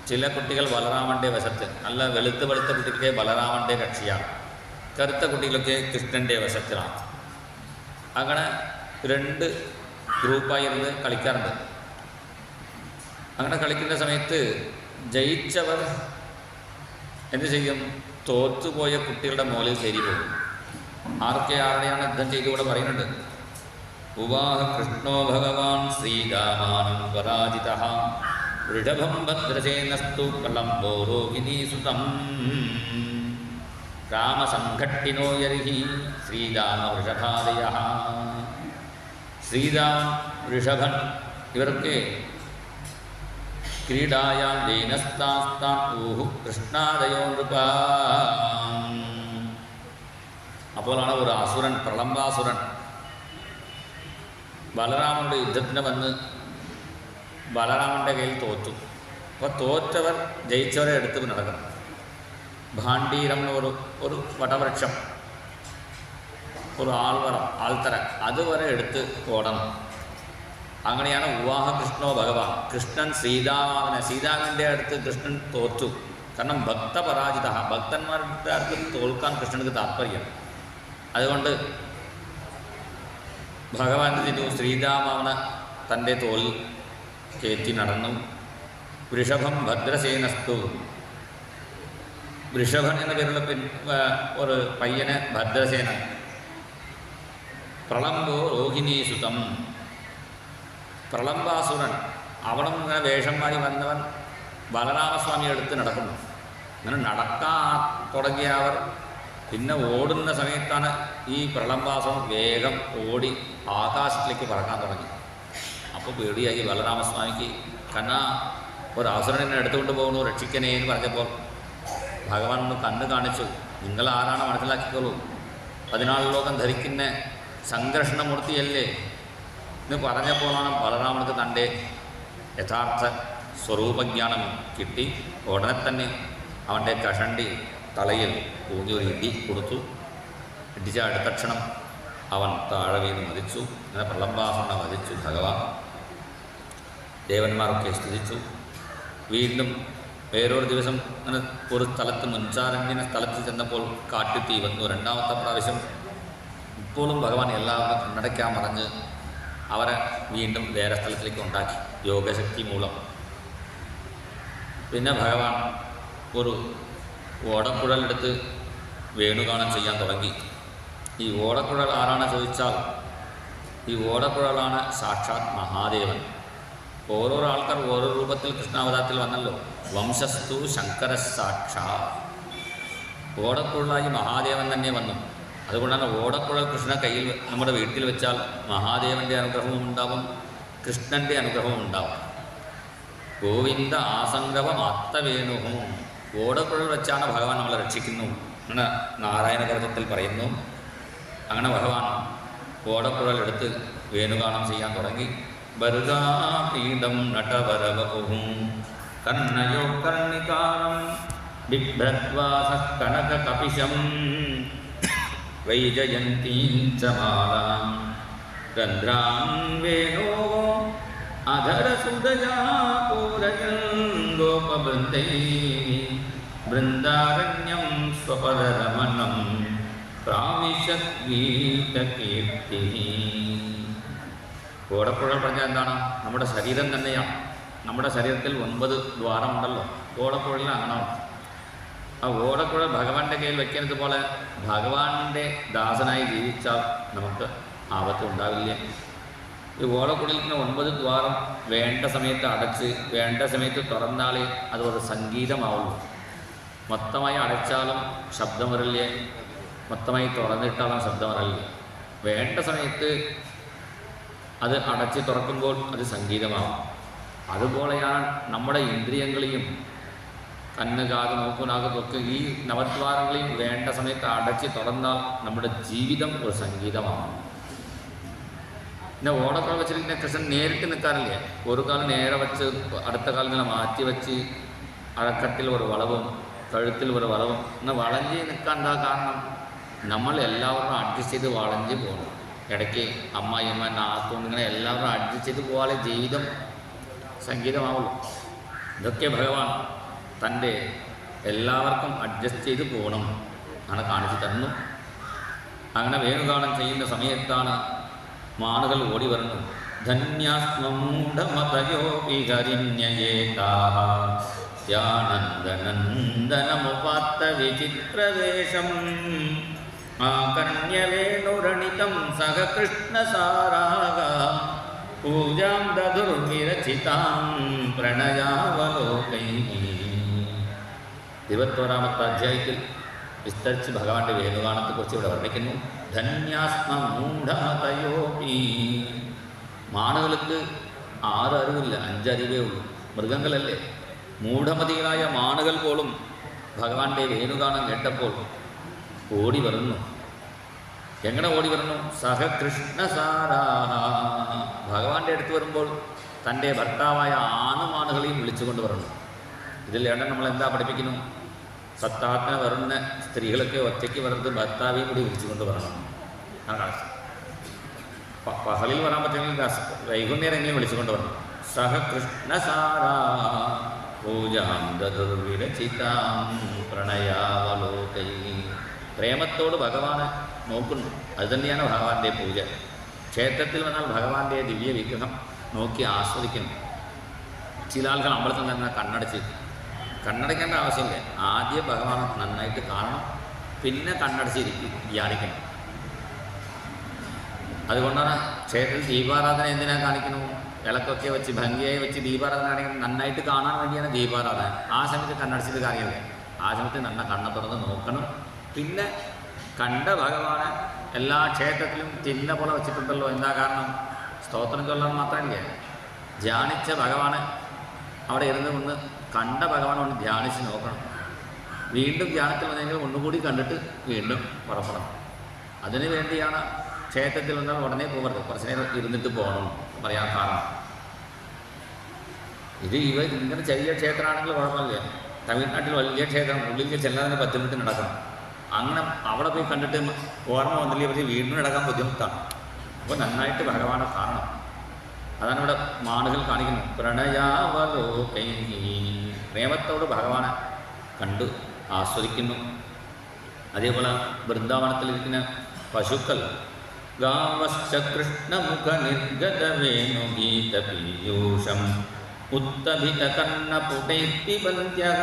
ചില കുട്ടികൾ ബലരാമൻ്റെ വശത്ത്, നല്ല വെളുത്ത കുട്ടികളെ ബലരാമൻ്റെ കക്ഷിയാണ്, കറുത്ത കുട്ടികളൊക്കെ കൃഷ്ണൻ്റെ വശത്തിലാണ്. അങ്ങനെ 2 ഗ്രൂപ്പായി ഇരുന്ന് കളിക്കാറുണ്ട്. അങ്ങനെ കളിക്കുന്ന സമയത്ത് ജയിച്ചവർ എന്ത് ചെയ്യും? തോറ്റുപോയ കുട്ടികളുടെ മുകളിൽ കയറി പോകും. ആരുടെയാണ് യുദ്ധം ചെയ്തുകൂടെ പറയുന്നുണ്ട്. ഉവാഹ കൃഷ്ണോ ഭഗവാൻ ശ്രീരാമാനം പരാജിതഃ വൃഷഭം ഭദ്രസേനസ്തു പ്രളംബോ രോഹിണീസുതം രാമസംഘട്ടിനോ യർഹി ശ്രീരാമ വൃഷഭാദയഃ. ശ്രീരാമൻ, വൃഷഭൻ ഇവരൊക്കെ ക്രീഡായാം ദൈനസ്താസ്താം ഊഹു കൃഷ്ണാദയോ നൃപ. അപ്പോഴാണ് ഒരു അസുരൻ, പ്രളംബാസുരൻ, ബലരാമന്റെ യുദ്ധത്തിന് വന്ന് ബലരാമൻ്റെ കയ്യിൽ തോറ്റു. അപ്പോൾ തോറ്റവർ ജയിച്ചവരെ എടുത്ത് നടക്കണം. ഭാണ്ഡീരം ഒരു വടവൃക്ഷം, ഒരു ആൾത്തര അതുവരെ എടുത്ത് ഓടണം. അങ്ങനെയാണ് വിവാഹ കൃഷ്ണോ ഭഗവാൻ. കൃഷ്ണൻ സീതാവിൻ്റെ അടുത്ത് കൃഷ്ണൻ തോറ്റു. കാരണം ഭക്തപരാജിത, ഭക്തന്മാരുടെ അടുത്ത് തോൽക്കാൻ കൃഷ്ണന് താല്പര്യം. അതുകൊണ്ട് ഭഗവാൻ ചെയ്തു, ശ്രീരാമനെ തൻ്റെ തോൽ കയറ്റി നടന്നു. വൃഷഭം ഭദ്രസേനസ്തു, വൃഷഭൻ എന്ന പേരുള്ള ഒരു പയ്യന് ഭദ്രസേന. പ്രളംബോ രോഹിണീസുതം, പ്രളംബാസുരൻ, അവളും ഇങ്ങനെ വേഷം മാറി വന്നവൻ ബലരാമസ്വാമി എടുത്ത് നടക്കുന്നു. അങ്ങനെ നടക്കാൻ തുടങ്ങിയ അവർ പിന്നെ ഓടുന്ന സമയത്താണ് ഈ പ്രളംബാസം വേഗം ഓടി ആകാശത്തിലേക്ക് പറക്കാൻ തുടങ്ങി. അപ്പോൾ പേടിയായി ബലരാമസ്വാമിക്ക്. കാരണം ഒരു അസുരനെ എടുത്തുകൊണ്ട് പോകുന്നു രക്ഷിക്കണേ എന്ന് പറഞ്ഞപ്പോൾ ഭഗവാൻ ഒന്ന് കണ്ണ് കാണിച്ചു. നിങ്ങൾ ആരാണ് മനസ്സിലാക്കിക്കോളൂ, 14 ലോകം ധരിക്കുന്ന സംഘർഷണമൂർത്തിയല്ലേ എന്ന് പറഞ്ഞപ്പോഴാണ് ബലരാമർക്ക് തൻ്റെ യഥാർത്ഥ സ്വരൂപജ്ഞാനം കിട്ടി. ഉടനെ തന്നെ അവൻ്റെ കഷണ്ടി തലയിൽ ഊന്നി ഒരു ഇടി കൊടുത്തു. ഇടിച്ച അടുത്ത ക്ഷണം അവൻ താഴെ വീണ് മരിച്ചു. അങ്ങനെ പ്രളംബാസുരനെ വധിച്ചു ഭഗവാൻ. ദേവന്മാരൊക്കെ സ്തുതിച്ചു. വീണ്ടും വേറൊരു ദിവസം അങ്ങനെ ഒരു സ്ഥലത്ത് മുൻചാരണ്യ സ്ഥലത്ത് ചെന്നപ്പോൾ കാട്ടുതീ വന്നു. 2ാമത്തെ പ്രാവശ്യം ഇപ്പോഴും ഭഗവാൻ എല്ലാവർക്കും കണ്ണടയ്ക്കാൻ പറഞ്ഞ് അവരെ വീണ്ടും വേറെ സ്ഥലത്തിലേക്ക് ഉണ്ടാക്കി യോഗശക്തി മൂലം. പിന്നെ ഭഗവാൻ ഒരു ഓടക്കുഴലെടുത്ത് വേണുഗാനം ചെയ്യാൻ തുടങ്ങി. ഈ ഓടക്കുഴൽ ആരാണ് ചോദിച്ചാൽ ഈ ഓടക്കുഴലാണ് സാക്ഷാത് മഹാദേവൻ. ഓരോ ആൾക്കാർ ഓരോ രൂപത്തിൽ കൃഷ്ണാവതാരത്തിൽ വന്നല്ലോ. വംശസ്തു ശങ്കര സാക്ഷാ. ഓടക്കുഴലായി മഹാദേവൻ തന്നെ വന്നു. അതുകൊണ്ടാണ് ഓടക്കുഴൽ കൃഷ്ണ കയ്യിൽ നമ്മുടെ വീട്ടിൽ വെച്ചാൽ മഹാദേവൻ്റെ അനുഗ്രഹവും ഉണ്ടാവും, കൃഷ്ണൻ്റെ അനുഗ്രഹവും ഉണ്ടാവും. ഗോവിന്ദ ആസംഗവം ആത്തവേണുവും. ഓടക്കുഴൽ വെച്ചാണ് ഭഗവാൻ നമ്മളെ രക്ഷിക്കുന്നു അങ്ങനെ നാരായണ ഗ്രന്ഥത്തിൽ പറയുന്നു. അങ്ങനെ ഭഗവാൻ ഓടക്കുഴൽ എടുത്ത് വേണുഗാനം ചെയ്യാൻ തുടങ്ങി. ഭരതാപീഠം നടവരവഹും കർണയോ കർണികാരം ബിഭ്രദ്വാസ കനക കപിശം വൈജയന്തീം ച മാലാം രന്ധ്രാം വേണോ അധരസുതയാ പൂരയൻ ഗോപവൃന്ദൈ വൃന്ദാരണ്യം സ്വപദരമണം പ്രാവിശത് ഗീതകീർത്തി. ഓടക്കുഴൽ പറഞ്ഞാൽ എന്താണ്? നമ്മുടെ ശരീരം തന്നെയാണ്. നമ്മുടെ ശരീരത്തിൽ 9 ദ്വാരമുണ്ടല്ലോ. ഓടക്കുഴലിന് അങ്ങനെ. ആ ഓടക്കുഴൽ ഭഗവാന്റെ കയ്യിൽ വെക്കുന്നത് പോലെ ഭഗവാന്റെ ദാസനായി ജീവിച്ചാൽ നമുക്ക് ആപത്ത് ഉണ്ടാവില്ല. ഈ ഓടക്കുഴലിന് 9 ദ്വാരം വേണ്ട സമയത്ത് അടച്ച് വേണ്ട സമയത്ത് തുറന്നാലേ അതൊരു സംഗീതമാവുള്ളൂ. മൊത്തമായി അടച്ചാലും ശബ്ദം വരില്ല, മൊത്തമായി തുറന്നിട്ടാലും ശബ്ദം വരില്ല. വേണ്ട സമയത്ത് അത് അടച്ച് തുറക്കുമ്പോൾ അത് സംഗീതമാവും. അതുപോലെയാണ് നമ്മുടെ ഇന്ദ്രിയങ്ങളെയും കണ്ണ് കാത് നോക്കു നാകൊക്കെ ഈ നവദ്വാരങ്ങളെയും വേണ്ട സമയത്ത് അടച്ച് തുറന്നാൽ നമ്മുടെ ജീവിതം ഒരു സംഗീതമാവും. പിന്നെ ഓടക്കുഴൽ വെച്ചിരിക്കുന്ന കൃഷ്ണൻ നേരിട്ട് നിൽക്കാറില്ല. ഒരു കാലം നേരെ വെച്ച് അടുത്ത കാലം ഇങ്ങനെ മാറ്റി വെച്ച് അഴക്കത്തിൽ ഒരു വളവും കഴുത്തിൽ ഒരു വളവും ഇങ്ങനെ വളഞ്ഞ് നിൽക്കാനുള്ള കാരണം നമ്മൾ എല്ലാവരും അഡ്ജസ്റ്റ് ചെയ്ത് വളഞ്ഞ് പോകണം. ഇടയ്ക്ക് അമ്മായിയമ്മ നാത്തോണ്ട് ഇങ്ങനെ എല്ലാവരും അഡ്ജസ്റ്റ് ചെയ്ത് പോകാതെ ജീവിതം സംഗീതമാവുള്ളൂ. ഇതൊക്കെ ഭഗവാൻ തൻ്റെ എല്ലാവർക്കും അഡ്ജസ്റ്റ് ചെയ്ത് പോകണം ആണ് കാണിച്ചു തന്നു. അങ്ങനെ വേണുഗാനം ചെയ്യുന്ന സമയത്താണ് മാനുകൾ ഓടി വരുന്നു. ധന്യാസ്മൂഢമതയോ വിഹരിണ്യേതാഃ യാനന്ദനന്ദനമുപാത്ത വിചിത്രവേഷം ആകർണ്യവേണുരണിതം സഹ കൃഷ്ണസാരാഗ പൂജാം ദധുർവിരചിതാം പ്രണയാവലോകൈഃ. 21-ാമത്തെ അധ്യായത്തിൽ വിസ്തരിച്ച് ഭഗവാന്റെ വേണുഗാനത്തെക്കുറിച്ച് ഇവിടെ വർണ്ണിക്കുന്നു. ധന്യാസ്മൂഢമതയോപി. മാനുകൾക്ക് 6 അറിവില്ല, 5 അറിവേ ഉള്ളൂ. മൃഗങ്ങളല്ലേ. മൂഢമതികളായ മാനുകൾ പോലും ഭഗവാന്റെ വേണുഗാനം കേട്ടപ്പോൾ ഓടി വരുന്നു. എങ്ങനെ ഓടി വരുന്നു? സഹ കൃഷ്ണസാരാഹ. ഭഗവാന്റെ അടുത്ത് വരുമ്പോൾ തൻ്റെ ഭർത്താവായ ആണുമാനുകളെയും വിളിച്ചുകൊണ്ട് വരുന്നു. ഇതിൽ നമ്മൾ എന്താ പഠിപ്പിക്കുന്നു? സത്താത്മന വരുന്ന സ്ത്രീകളൊക്കെ ഒറ്റയ്ക്ക് വരുന്നത് ഭർത്താവിയും കൂടി വിളിച്ചുകൊണ്ട് വരണം. പകലിൽ വരാൻ പറ്റുമെങ്കിൽ വൈകുന്നേരമെങ്കിലും വിളിച്ചുകൊണ്ട് വരണം. സഹ കൃഷ്ണസാരാ പൂജാം ദധുർവിരചിതാം പ്രണയാവലോകൈ. പ്രേമത്തോട് ഭഗവാനെ നോക്കുന്നു. അതുതന്നെയാണ് ഭഗവാന്റെ പൂജ. ക്ഷേത്രത്തിൽ വന്നാൽ ഭഗവാന്റെ ദിവ്യ വിഗ്രഹം നോക്കി ആസ്വദിക്കുന്നു. ചില ആൾക്കാർ അമ്പലത്തിൽ നിന്ന് കണ്ണടയ്ക്കേണ്ട ആവശ്യമില്ല. ആദ്യം ഭഗവാനെ നന്നായിട്ട് കാണണം, പിന്നെ കണ്ണടച്ചിരിക്കും ധ്യാനിക്കണം. അതുകൊണ്ടാണ് ക്ഷേത്രത്തിൽ ദീപാരാധന എന്തിനാ കാണിക്കുന്നു? വിളക്കൊക്കെ വെച്ച് ഭംഗിയായി വെച്ച് ദീപാരാധന കാണിക്കണം. നന്നായിട്ട് കാണാൻ വേണ്ടിയാണ് ദീപാരാധന. ആ സമയത്ത് കണ്ണടച്ചിട്ട് കാര്യമില്ല. ആ സമയത്ത് നന്ന കണ്ണ തുറന്ന് നോക്കണം, പിന്നെ കണ്ട ഭഗവാന് എല്ലാ ക്ഷേത്രത്തിലും ചിഹ്ന പോലെ വെച്ചിട്ടുണ്ടല്ലോ. എന്താ കാരണം? സ്തോത്രം ചൊല്ലാൻ മാത്രമല്ല, ധ്യാനിച്ച ഭഗവാന് അവിടെ ഇരുന്ന് കൊണ്ട് കണ്ട ഭഗവാനെ ഒന്ന് ധ്യാനിച്ച് നോക്കണം. വീണ്ടും ധ്യാനത്തിൽ വന്നെങ്കിൽ ഒന്നുകൂടി കണ്ടിട്ട് വീണ്ടും പുറപ്പെടണം. അതിനു വേണ്ടിയാണ് ക്ഷേത്രത്തിൽ വന്നാൽ ഉടനെ പോകരുത്, കുറച്ച് നേരം ഇരുന്നിട്ട് പോകണം പറയാൻ കാരണം. ഇവ ഇങ്ങനെ ചെറിയ ക്ഷേത്രമാണെങ്കിൽ കുഴപ്പമില്ല. തമിഴ്നാട്ടിൽ വലിയ ക്ഷേത്രം ഉള്ളിലേക്ക് ചെല്ലാതെ 10 മിനിറ്റ് നടക്കണം. അങ്ങനെ അവിടെ പോയി കണ്ടിട്ട് ഓർമ്മ വന്നില്ലേ പറ്റി വീണ്ടും നടക്കാൻ ബുദ്ധിമുട്ടാണ്. അപ്പോൾ നന്നായിട്ട് ഭഗവാനെ കാണണം. അതാണ് ഇവിടെ മാണുകൾ കാണിക്കുന്നത്. പ്രണയാവലോകൈ, പ്രേമത്തോട് ഭഗവാനെ കണ്ടു ആസ്വദിക്കുന്നു. അതേപോലെ വൃന്ദാവനത്തിലിരിക്കുന്ന പശുക്കൾ ഗാവശ്ച കൃഷ്ണമുഖ നിർഗത വേണുഗീത പീയൂഷം ഉത്തഭിത കർണപുടൈത്തിപന്ത്യഃ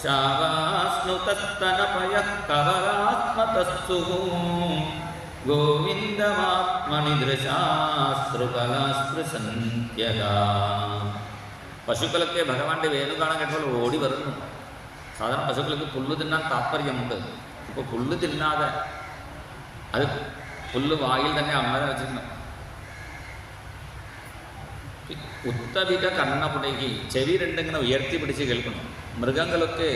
ശാവാസ്നുതസ്തനപയഃ കവരാത്മതസ്തു ഗോവിന്ദമാത്മനി ദൃശാസ്തൃകലാസ്പൃശന്ത്യഃ. പശുക്കളൊക്കെ ഭഗവാന്റെ വേണു കാണാൻ കേട്ടപ്പോൾ ഓടി വരുന്നു. സാധാരണ പശുക്കൾക്ക് പുല്ല് തിന്നാൻ താല്പര്യമുണ്ട്. ഇപ്പോൾ പുല്ല് തിന്നാതെ അത് പുല്ല് വായിൽ തന്നെ അമ്മനെ വെച്ചിരുന്നു. ഉത്തഭിത കർണപുടൈഹി, ചെവി രണ്ടിങ്ങനെ ഉയർത്തി പിടിച്ച് കേൾക്കണം. മൃഗങ്ങളൊക്കെ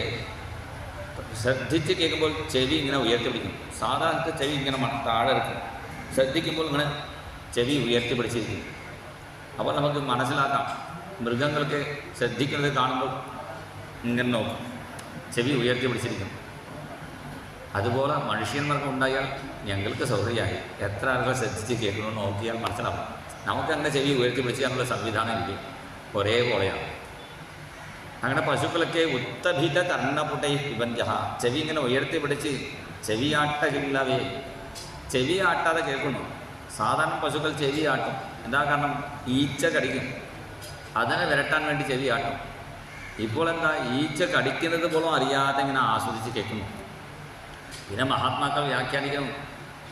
ശ്രദ്ധിച്ച് കേൾക്കുമ്പോൾ ചെവി ഇങ്ങനെ ഉയർത്തി പിടിക്കും. സാധാരണ ചെവി ഇങ്ങനെ താഴെ ഇരിക്കും. ശ്രദ്ധിക്കുമ്പോൾ ഇങ്ങനെ ചെവി ഉയർത്തി പിടിച്ചിരിക്കും. അപ്പോൾ നമുക്ക് മനസ്സിലാക്കാം മൃഗങ്ങൾക്ക് ശ്രദ്ധിക്കുന്നത് കാണുമ്പോൾ ഇങ്ങനെ നോക്കും, ചെവി ഉയർത്തി പിടിച്ചിരിക്കും. അതുപോലെ മനുഷ്യന്മാർക്ക് ഉണ്ടായാൽ ഞങ്ങൾക്ക് സൗകര്യമായി. എത്ര ആളുകൾ ശ്രദ്ധിച്ച് കേൾക്കണമെന്ന് നോക്കിയാൽ മനസ്സിലാവും. നമുക്കങ്ങനെ ചെവി ഉയർത്തി പിടിച്ചാലുള്ള സംവിധാനം ഇല്ല, ഒരേപോലെയാണ്. അങ്ങനെ പശുക്കളൊക്കെ ഉത്തഭിത കർണപുടൈ പിബന്ത്യഃ, ചെവി ഇങ്ങനെ ഉയർത്തി പിടിച്ച് ചെവിയാട്ടമില്ലവേ, ചെവിയാട്ടാതെ കേൾക്കുന്നു. സാധാരണ പശുക്കൾ ചെവിയാട്ടും. എന്താ കാരണം? ഈച്ച കടിക്കും, അതിനെ വിരട്ടാൻ വേണ്ടി ചെവിയാട്ടും. ഇപ്പോൾ എന്താ? ഈച്ച കടിക്കുന്നത് പോലും അറിയാതെ ഇങ്ങനെ ആസ്വദിച്ച് കേൾക്കുന്നു. പിന്നെ മഹാത്മാക്കൾ വ്യാഖ്യാനിക്കണം,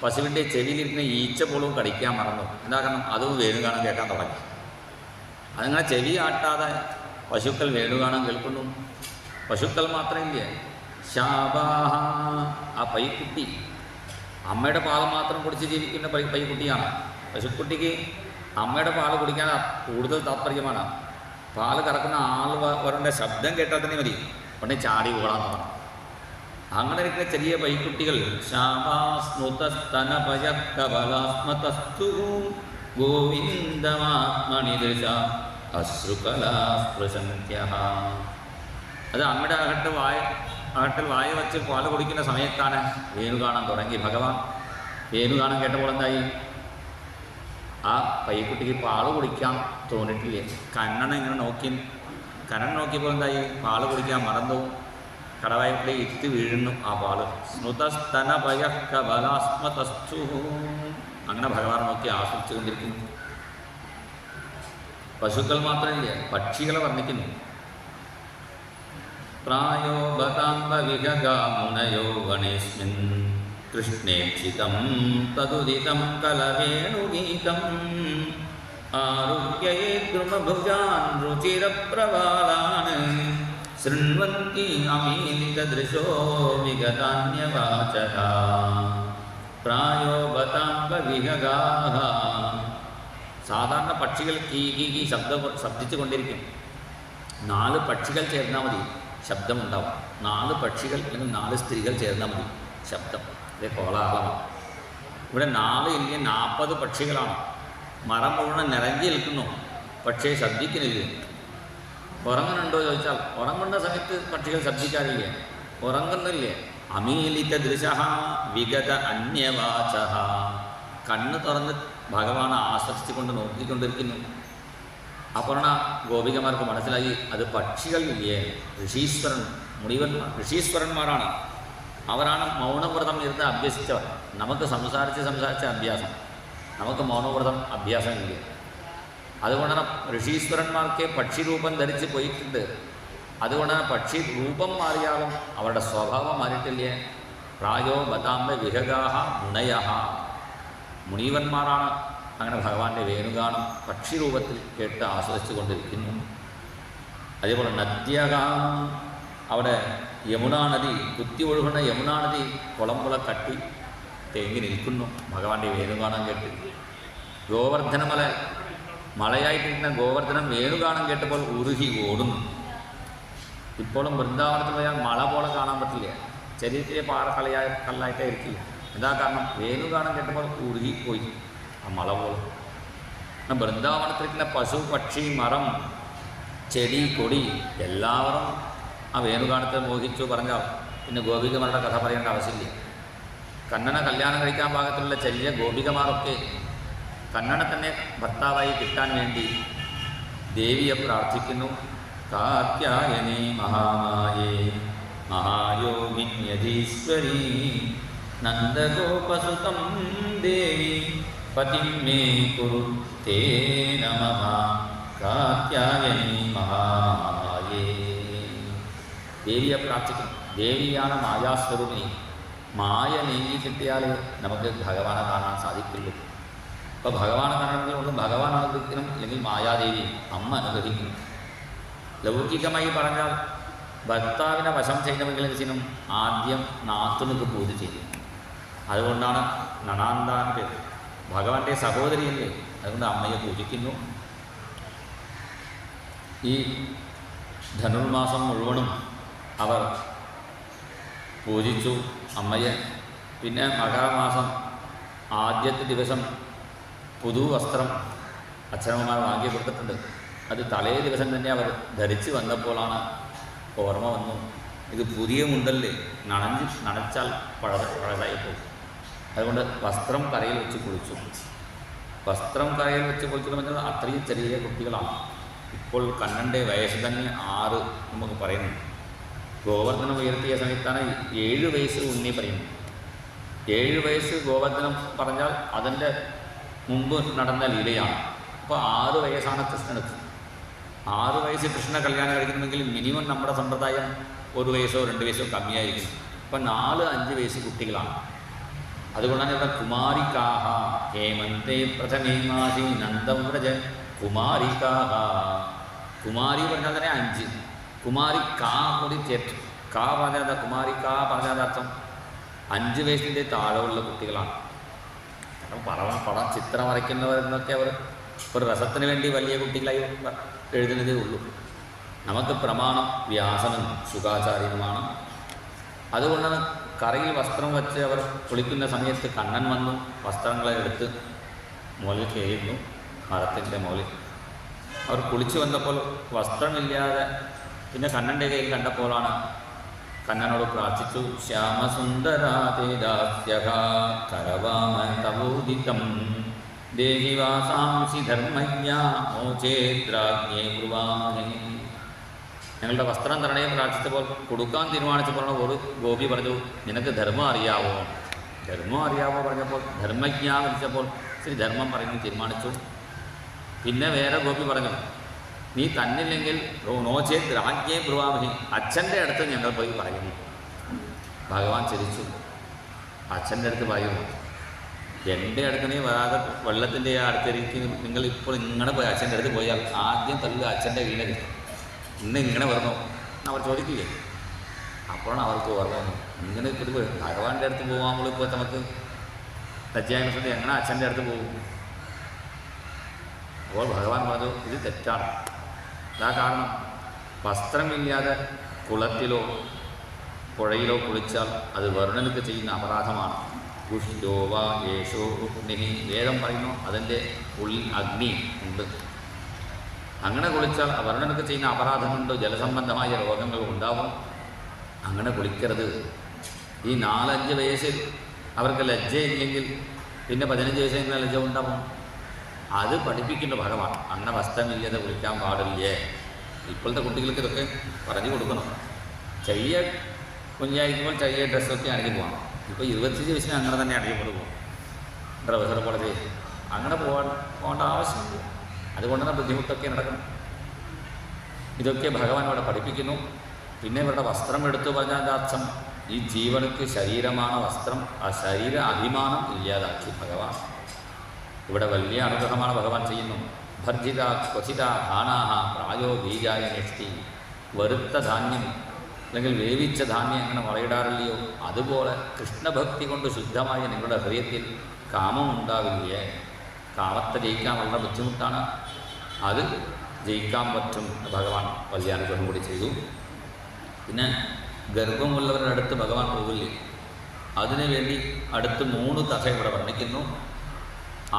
പശുവിൻ്റെ ചെവിയിലിരിക്കുന്ന ഈച്ച പോലും കടിക്കാൻ മറന്നു. എന്താ കാരണം? അതും വേണുഗാനം കേൾക്കാൻ തുടങ്ങി. അതിങ്ങനെ ചെവിയാട്ടാതെ പശുക്കൾ വേണുഗാനം കേൾക്കുന്നു. പശുക്കൾ മാത്രമില്ല, ശാബാഹ, ആ പൈക്കുട്ടി അമ്മയുടെ പാൽ മാത്രം കുടിച്ച് ജീവിക്കുന്ന പൈക്കുട്ടിയാണ്. പശുക്കുട്ടിക്ക് അമ്മയുടെ പാൽ കുടിക്കാൻ കൂടുതൽ താല്പര്യമാണ്. പാൽ കറക്കുന്ന വരേണ്ട ശബ്ദം കേട്ടാൽ തന്നെ മതി, ഉടനെ ചാടി ഓടാൻ തുടങ്ങും. അങ്ങനെ ഇരിക്കുന്ന ചെറിയ പൈക്കുട്ടികൾ ശാബാസ്നുതസ്തനപയക്കബലാസ്മതസ്തു ഗോവിന്ദമാത്മനി ദൃശ അശ്രുകലാസ്പൃശന്ത്യഃ. അത് അമ്മയുടെ അകട്ടിൽ വായ വെച്ച് പാൽ കുടിക്കുന്ന സമയത്താണ് വേണുഗാനം തുടങ്ങി ഭഗവാൻ. വേണുഗാനം കേട്ടപ്പോൾ എന്തായി? ആ പയ്യക്കുട്ടിക്ക് പാൽ കുടിക്കാൻ തോന്നിട്ടില്ലേ. കണ്ണനെ ഇങ്ങനെ കണ്ണൻ നോക്കിയപ്പോൾ എന്തായി? പാൽ കുടിക്കാൻ മറന്നു. കടവായ്പ ഇറ്റ് വീഴുന്നു ആ പാല്. സ്നുതസ്തനപയക്കബലാസ്മതസ്തു, അങ്ങനെ ഭഗവാൻ നോക്കി ആസ്വദിച്ചു കൊണ്ടിരിക്കുന്നു. പശുക്കൾ മാത്രമില്ല, പക്ഷികളെ വർണ്ണിക്കുന്നു. പ്രായോ ബതാംബ വിഹഗാമുനയോ ഗണേസ്മിൻ കൃഷ്ണേക്ഷിതം തദുദിതം കലവേണുഗീതം ആരുഗ്യയേ ദ്രുമഭുജാൻ രുചിരപ്രവാലാൻ ശൃണ്വന്തി അമീലിതദൃശോ വിഗതാന്യവാചഃ. പ്രായോ ബതാംബ വിഹഗാഃ, സാധാരണ പക്ഷികൾ കീ ശബ്ദിച്ചു കൊണ്ടിരിക്കും. 4 പക്ഷികൾ ചേർന്നാൽ മതി ശബ്ദമുണ്ടാവും. 4 പക്ഷികൾ അല്ലെങ്കിൽ 4 സ്ത്രീകൾ ചേർന്നാൽ മതി ശബ്ദം. ഇതേ കോലാഹലമാണ്. ഇവിടെ 4 ഇല്ല 40 പക്ഷികളാണ്. മരം മുഴുവൻ നിറഞ്ഞു നിൽക്കുന്നു, പക്ഷേ ശബ്ദിക്കുന്നില്ല. ഉറങ്ങുന്നുണ്ടോ ചോദിച്ചാൽ ഉറങ്ങുന്ന സമയത്ത് പക്ഷികൾ ശബ്ദിക്കാറില്ല, ഉറങ്ങുന്നില്ല. അമീലിത ദൃശഃ വിഗത അന്യവാചഃ, കണ്ണ് തുറന്ന് ഭഗവാനെ ആശ്വസിച്ചുകൊണ്ട് നോക്കിക്കൊണ്ടിരിക്കുന്നു. അപർണ ഗോപികമാർക്ക് മനസ്സിലായി അത് പക്ഷികളില്ലേ, ഋഷീശ്വരന്മാരാണ്. അവരാണ് മൗനവ്രതം ഇരുന്ന് അഭ്യസിച്ചവർ. നമുക്ക് സംസാരിച്ച് അഭ്യാസം, നമുക്ക് മൗനവ്രതം അഭ്യാസം ഇല്ല. അതുകൊണ്ടാണ് ഋഷീശ്വരന്മാർക്ക് പക്ഷിരൂപം ധരിച്ച് പോയിട്ടുണ്ട്. അതുകൊണ്ടാണ് പക്ഷി രൂപം മാറിയാലും അവരുടെ സ്വഭാവം മാറിയിട്ടില്ല. പ്രായോ ബതാംബ വിഹഗാഹ മുനയഃ, മുനീവന്മാരാണ് അങ്ങനെ ഭഗവാന്റെ വേണുഗാനം പക്ഷിരൂപത്തിൽ കേട്ട് ആസ്വദിച്ചു കൊണ്ടിരിക്കുന്നു. അതേപോലെ നദ്യക, അവിടെ യമുനാ നദി, കുത്തി ഒഴുകുന്ന യമുനാ നദി കുളമ്പുള കട്ടി തേങ്ങി നിൽക്കുന്നു ഭഗവാന്റെ വേണുഗാനം കേട്ട്. ഗോവർദ്ധനമല, മലയായിട്ടിരിക്കുന്ന ഗോവർദ്ധനം വേണുഗാനം കേട്ടപ്പോൾ ഉരുകി ഓടുന്നു. ഇപ്പോഴും വൃന്ദാവനത്തിൽ പോയാൽ മല പോലെ കാണാൻ പറ്റില്ല, ചെറിയ കല്ലായിട്ടേ ഇരിക്കില്ല. എന്താ കാരണം? വേണുഗാനം കേട്ടപ്പോൾ ഉരുകി പോയി ആ മല പോലെ. വൃന്ദാവനത്തിരിക്കുന്ന പശു, പക്ഷി, മരം, ചെടി, കൊടി എല്ലാവരും ആ വേണുഗാനത്തെ മോഹിച്ചു പറഞ്ഞാൽ പിന്നെ ഗോപികമാരുടെ കഥ പറയേണ്ട ആവശ്യമില്ല. കണ്ണനെ കല്യാണം കഴിക്കാൻ പാകത്തിലുള്ള ചെറിയ ഗോപികമാരൊക്കെ കണ്ണനെ തന്നെ ഭർത്താവായി കിട്ടാൻ വേണ്ടി ദേവിയെ പ്രാർത്ഥിക്കുന്നു. കാത്യായനേ മഹാമായേ മഹായോഗിന്യധീശ്വരീ നന്ദഗോപസുതം ദേവി പതിം മേ കുരു തേ നമഃ കാത്യായനീ മഹാമായേ. ദേവിയെ പ്രാർത്ഥിക്കുന്നു. ദേവിയാണ് മായാസ്വരൂപിണി. മായ നീങ്ങി കിട്ടിയാൽ നമുക്ക് ഭഗവാനെ കാണാൻ സാധിക്കുള്ളൂ. അപ്പോൾ ഭഗവാനെ കാണണമെങ്കിൽ ഒന്ന് ഭഗവാൻ അനുഗ്രഹിക്കണം, അല്ലെങ്കിൽ മായാദേവി അമ്മ അനുഗ്രഹിക്കണം. ലൗകികമായി പറഞ്ഞാൽ ഭർത്താവിനെ വശം ചെയ്യണമെങ്കിലും ആദ്യം നാത്തുനക്ക് പൂജ ചെയ്യും. അതുകൊണ്ടാണ് നണാന്താൻ്റെ ഭഗവാന്റെ സഹോദരിയല്ലേ, അതുകൊണ്ട് അമ്മയെ പൂജിക്കുന്നു. ഈ ധനുർമാസം മുഴുവനും അവർ പൂജിച്ചു അമ്മയെ. പിന്നെ മകരമാസം ആദ്യത്തെ ദിവസം പുതുവസ്ത്രം അച്ഛനമ്മമാർ വാങ്ങി കൊടുത്തിട്ടുണ്ട്. അത് തലേ ദിവസം തന്നെ അവർ ധരിച്ച് വന്നപ്പോഴാണ് ഓർമ്മ വന്നു, ഇത് പുതിയ മുണ്ടല്ലേ, നനച്ചാൽ പഴതായി പോകും. അതുകൊണ്ട് വസ്ത്രം കരയിൽ വെച്ച് കുളിച്ചു. വസ്ത്രം കരയിൽ വെച്ച് കുളിച്ചെന്ന് പറഞ്ഞാൽ അത്രയും ചെറിയ കുട്ടികളാണ്. ഇപ്പോൾ കണ്ണൻ്റെ വയസ്സ് തന്നെ 6 നമുക്ക് പറയുന്നു. ഗോവർദ്ധനം ഉയർത്തിയ സമയത്താണ് 7 വയസ്സ് ഉണ്ണി പറയുന്നത്. 7 വയസ്സ് ഗോവർദ്ധനം പറഞ്ഞാൽ അതിൻ്റെ മുമ്പ് നടന്ന ലീലയാണ്. അപ്പോൾ 6 വയസ്സാണ് കൃഷ്ണനെടുത്ത്. 6 വയസ്സ് കൃഷ്ണനെ കല്യാണം കഴിക്കണമെങ്കിൽ മിനിമം നമ്മുടെ സമ്പ്രദായം 1 വയസ്സോ 2 വയസ്സോ കമ്മിയായിരിക്കും. അപ്പം 4-5 വയസ്സ് കുട്ടികളാണ്. അതുകൊണ്ടാണ് ഇവിടെ കുമാരികാഹ ഹേമന്തേ പ്രഥമേ മാസി നന്ദവ്രജ കുമാരികാഹ. കുമാരി പറഞ്ഞാൽ തന്നെ 5, കുമാരി കാ കൂടി ചേർത്ത് കാ പറഞ്ഞാൽ കുമാരികാ പറഞ്ഞാൽ അർത്ഥം 5 വയസ്സിൻ്റെ താഴെയുള്ള കുട്ടികളാണ്. കാരണം പടം ചിത്രം വരയ്ക്കുന്നവരെന്നൊക്കെ അവർ ഒരു രസത്തിന് വേണ്ടി വലിയ കുട്ടികളായി എഴുതുന്നതേ ഉള്ളൂ. നമുക്ക് പ്രമാണം വ്യാസനും ശുകാചാര്യനുമാണ്. അതുകൊണ്ടാണ് കറയിൽ വസ്ത്രം വെച്ച് അവർ കുളിക്കുന്ന സമയത്ത് കണ്ണൻ വന്നു വസ്ത്രങ്ങളെ എടുത്ത് മുകളിൽ കയറുന്നു, മരത്തിൻ്റെ മുകളിൽ. അവർ കുളിച്ചു വന്നപ്പോൾ വസ്ത്രമില്ലാതെ പിന്നെ കണ്ണൻ്റെ കയ്യിൽ കണ്ടപ്പോഴാണ് കണ്ണനോട് പ്രാർത്ഥിച്ചു. ശ്യാമസുന്ദരാതേദാസ്യഃ കരവാമ തവോദിതം ദേഹി വാസാംസി ധർമ്മജ്ഞാ മോചേദ്രാജ്ഞേ ബ്രുവാമഹേ. ഞങ്ങളുടെ വസ്ത്രം തരണയെ പ്രാർത്ഥിച്ചപ്പോൾ കൊടുക്കാൻ തീരുമാനിച്ചപ്പോൾ ഒരു ഗോപി പറഞ്ഞു, നിനക്ക് ധർമ്മം അറിയാവോ? ധർമ്മം അറിയാവോ പറഞ്ഞപ്പോൾ ധർമ്മജ്ഞ വിളിച്ചപ്പോൾ ശ്രീ ധർമ്മം പറയുന്നു തീരുമാനിച്ചു. പിന്നെ വേറെ ഗോപി പറഞ്ഞു, നീ തന്നില്ലെങ്കിൽ നോചേത് രാജ്ഞേ ബ്രുവാമഹി, അച്ഛൻ്റെ അടുത്ത് ഞങ്ങൾ പോയി പറയുന്നു. ഭഗവാൻ ചിരിച്ചു. അച്ഛൻ്റെ അടുത്ത് പറയുന്നു, എൻ്റെ അടുത്ത് നീ വരാതെ വെള്ളത്തിൻ്റെ അടുത്തിരിക്കും, നിങ്ങൾ ഇപ്പോൾ ഇങ്ങനെ പോയി അച്ഛൻ്റെ അടുത്ത് പോയാൽ ആദ്യം തല്ലുക അച്ഛൻ്റെ വീണത്. ഇന്ന് ഇങ്ങനെ പറഞ്ഞു അവർ ചോദിക്കില്ലേ? അപ്പോഴാണ് അവർക്ക് ഓർമ്മ വന്നു, ഇങ്ങനെ ഇപ്പോൾ ഭഗവാന്റെ അടുത്ത് പോകുമ്പോൾ ഇപ്പോൾ നമുക്ക് ലജ്ജാനുസരിച്ച് എങ്ങനെ അച്ഛൻ്റെ അടുത്ത് പോകും? അപ്പോൾ ഭഗവാൻ പറഞ്ഞു, ഇത് തെറ്റാണ്. അതാ കാരണം വസ്ത്രമില്ലാതെ കുളത്തിലോ പുഴയിലോ കുളിച്ചാൽ അത് വരുണനക്ക് ചെയ്യുന്ന അപരാധമാണ്. പുഷ്യോ വാ യേശോ അഗ്നി, വേദം പറയുന്നു അതിൻ്റെ ഉള്ളിൽ അഗ്നി ഉണ്ട്. അങ്ങനെ കുളിച്ചാൽ വരുണനക്ക് ചെയ്യുന്ന അപരാധം കൊണ്ട് ജലസംബന്ധമായ രോഗങ്ങൾ ഉണ്ടാവും. അങ്ങനെ കുളിക്കരുത്. ഈ 4-5 വയസ്സിൽ അവർക്ക് ലജ്ജയില്ലെങ്കിൽ പിന്നെ 15 വയസ്സിൽ ലജ്ജ ഉണ്ടാവും. അത് പഠിപ്പിക്കുന്ന ഭഗവാൻ. അങ്ങനെ വസ്ത്രമില്ലാതെ കുളിക്കാൻ പാടില്ലേ. ഇപ്പോഴത്തെ കുട്ടികൾക്ക് ഇതൊക്കെ പറഞ്ഞു കൊടുക്കണം. ചെറിയ കുഞ്ഞായിരിക്കുമ്പോൾ ചെറിയ ഡ്രസ്സൊക്കെ അണിഞ്ഞു പോകണം. ഇപ്പോൾ 25 വയസ്സിന് അങ്ങനെ തന്നെ അണിഞ്ഞുകൊണ്ട് പോകും. ഡ്രസ്സർ കോളേജ് അങ്ങനെ പോകേണ്ട ആവശ്യമില്ല. അതുകൊണ്ടാണ് ബുദ്ധിമുട്ടൊക്കെ നടക്കണം. ഇതൊക്കെ ഭഗവാൻ ഇവിടെ പഠിപ്പിക്കുന്നു. പിന്നെ ഇവരുടെ വസ്ത്രം എടുത്തു പറഞ്ഞാൽ അർത്ഥം ഈ ജീവനക്ക് ശരീരമാണ് വസ്ത്രം. ആ ശരീര അഭിമാനം ഇല്ലാതാക്കി ഭഗവാൻ. ഇവിടെ വലിയ അനുഗ്രഹമാണ് ഭഗവാൻ ചെയ്യുന്നു. ഭർജിത ക്വചിത ധാനാഹ പ്രായോ ബീജായ നെഷ്ടി, വെറുത്ത ധാന്യം അല്ലെങ്കിൽ വേവിച്ച ധാന്യം എങ്ങനെ വളയിടാറില്ലയോ അതുപോലെ കൃഷ്ണഭക്തി കൊണ്ട് ശുദ്ധമായ നിങ്ങളുടെ ഹൃദയത്തിൽ കാമം ഉണ്ടാവില്ലേ? കാമത്തെ ജയിക്കാൻ വളരെ ബുദ്ധിമുട്ടാണ്, അത് ജയിക്കാൻ പറ്റും. ഭഗവാൻ വലിയ അനുഗ്രഹം കൂടി ചെയ്തു. പിന്നെ ഗർഭമുള്ളവരുടെ അടുത്ത് ഭഗവാൻ പോകില്ലേ? അതിനുവേണ്ടി അടുത്ത് 3 കഥ ഇവിടെ വർണ്ണിക്കുന്നു.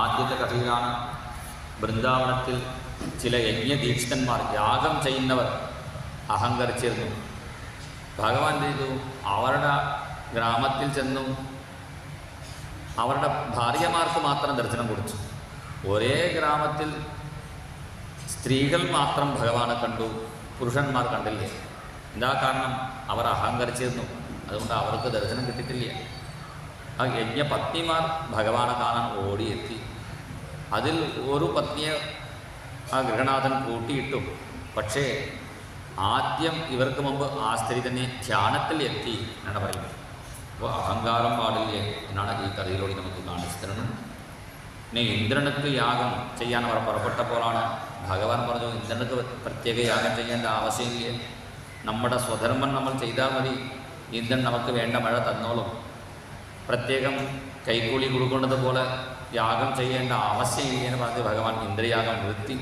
ആദ്യത്തെ കഥയിലാണ് വൃന്ദാവനത്തിൽ ചില യജ്ഞദീക്ഷിതന്മാർ, യാഗം ചെയ്യുന്നവർ അഹങ്കരിച്ചിരുന്നു. ഭഗവാൻ ചെയ്തു, അവരുടെ ഗ്രാമത്തിൽ ചെന്നു അവരുടെ ഭാര്യമാർക്ക് മാത്രം ദർശനം കൊടുത്തു. ഒരേ ഗ്രാമത്തിൽ സ്ത്രീകൾ മാത്രം ഭഗവാനെ കണ്ടു, പുരുഷന്മാർ കണ്ടില്ലേ. എന്താ കാരണം? അവർ അഹങ്കരിച്ചിരുന്നു, അതുകൊണ്ട് അവർക്ക് ദർശനം കിട്ടിയിട്ടില്ല. ആ യജ്ഞപത്നിമാർ ഭഗവാനെ കാണാൻ ഓടിയെത്തി. അതിൽ ഒരു പത്നിയെ ആ ഗൃഹനാഥൻ കൂട്ടിയിട്ടു. പക്ഷേ ആദ്യം ഇവർക്ക് മുമ്പ് ആ സ്ത്രീ തന്നെ ധ്യാനത്തിൽ എത്തി എന്നാണ് പറയുന്നത്. അപ്പോൾ അഹങ്കാരം പാടില്ലേ എന്നാണ് ഈ കഥയിലൂടെ നമുക്ക് കാണിച്ചു തരുന്നത്. പിന്നെ ഇന്ദ്രനക്ക് യാഗം ചെയ്യാൻ അവർ പുറപ്പെട്ടപ്പോഴാണ് ഭഗവാൻ പറഞ്ഞു, ഇന്ദ്രനക്ക് പ്രത്യേക യാഗം ചെയ്യേണ്ട ആവശ്യമില്ല, നമ്മുടെ സ്വധർമ്മം നമ്മൾ ചെയ്താൽ മതി, ഇന്ദ്രൻ നമുക്ക് വേണ്ട മഴ തന്നോളും. പ്രത്യേകം കൈക്കൂലി കൊടുക്കുന്നത് പോലെ യാഗം ചെയ്യേണ്ട ആവശ്യമില്ല എന്ന് പറഞ്ഞ് ഭഗവാൻ ഇന്ദ്രയാഗം നിർത്തി.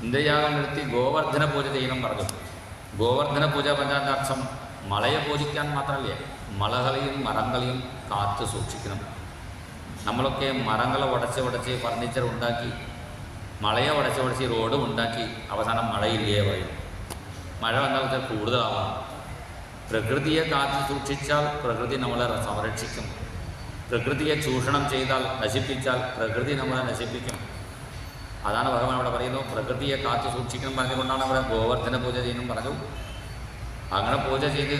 ഇന്ദ്രയാഗം നിർത്തി ഗോവർദ്ധന പൂജ ചെയ്യണം പറഞ്ഞു. ഗോവർദ്ധന പൂജ പറഞ്ഞാൽ അർത്ഥം മലയെ പൂജിക്കാൻ മാത്രമല്ല, മലകളെയും മരങ്ങളെയും കാത്തു സൂക്ഷിക്കണം. നമ്മളൊക്കെ മരങ്ങളെ ഉടച്ച് ഫർണിച്ചർ ഉണ്ടാക്കി, മലയെ ഉടച്ച് റോഡും ഉണ്ടാക്കി, അവസാനം മഴയില്ലേ പറയും. മഴ വന്നാൽ കൂടുതലാവാം. പ്രകൃതിയെ കാത്തു സൂക്ഷിച്ചാൽ പ്രകൃതി നമ്മളെ സംരക്ഷിക്കും. പ്രകൃതിയെ ചൂഷണം ചെയ്താൽ, നശിപ്പിച്ചാൽ പ്രകൃതി നമ്മളെ നശിപ്പിക്കും. അതാണ് ഭഗവാൻ അവിടെ പറയുന്നു. പ്രകൃതിയെ കാത്തു സൂക്ഷിക്കണം പറഞ്ഞുകൊണ്ടാണ് അവിടെ ഗോവർദ്ധന പൂജ ചെയ്യണം പറഞ്ഞു. അങ്ങനെ പൂജ ചെയ്ത്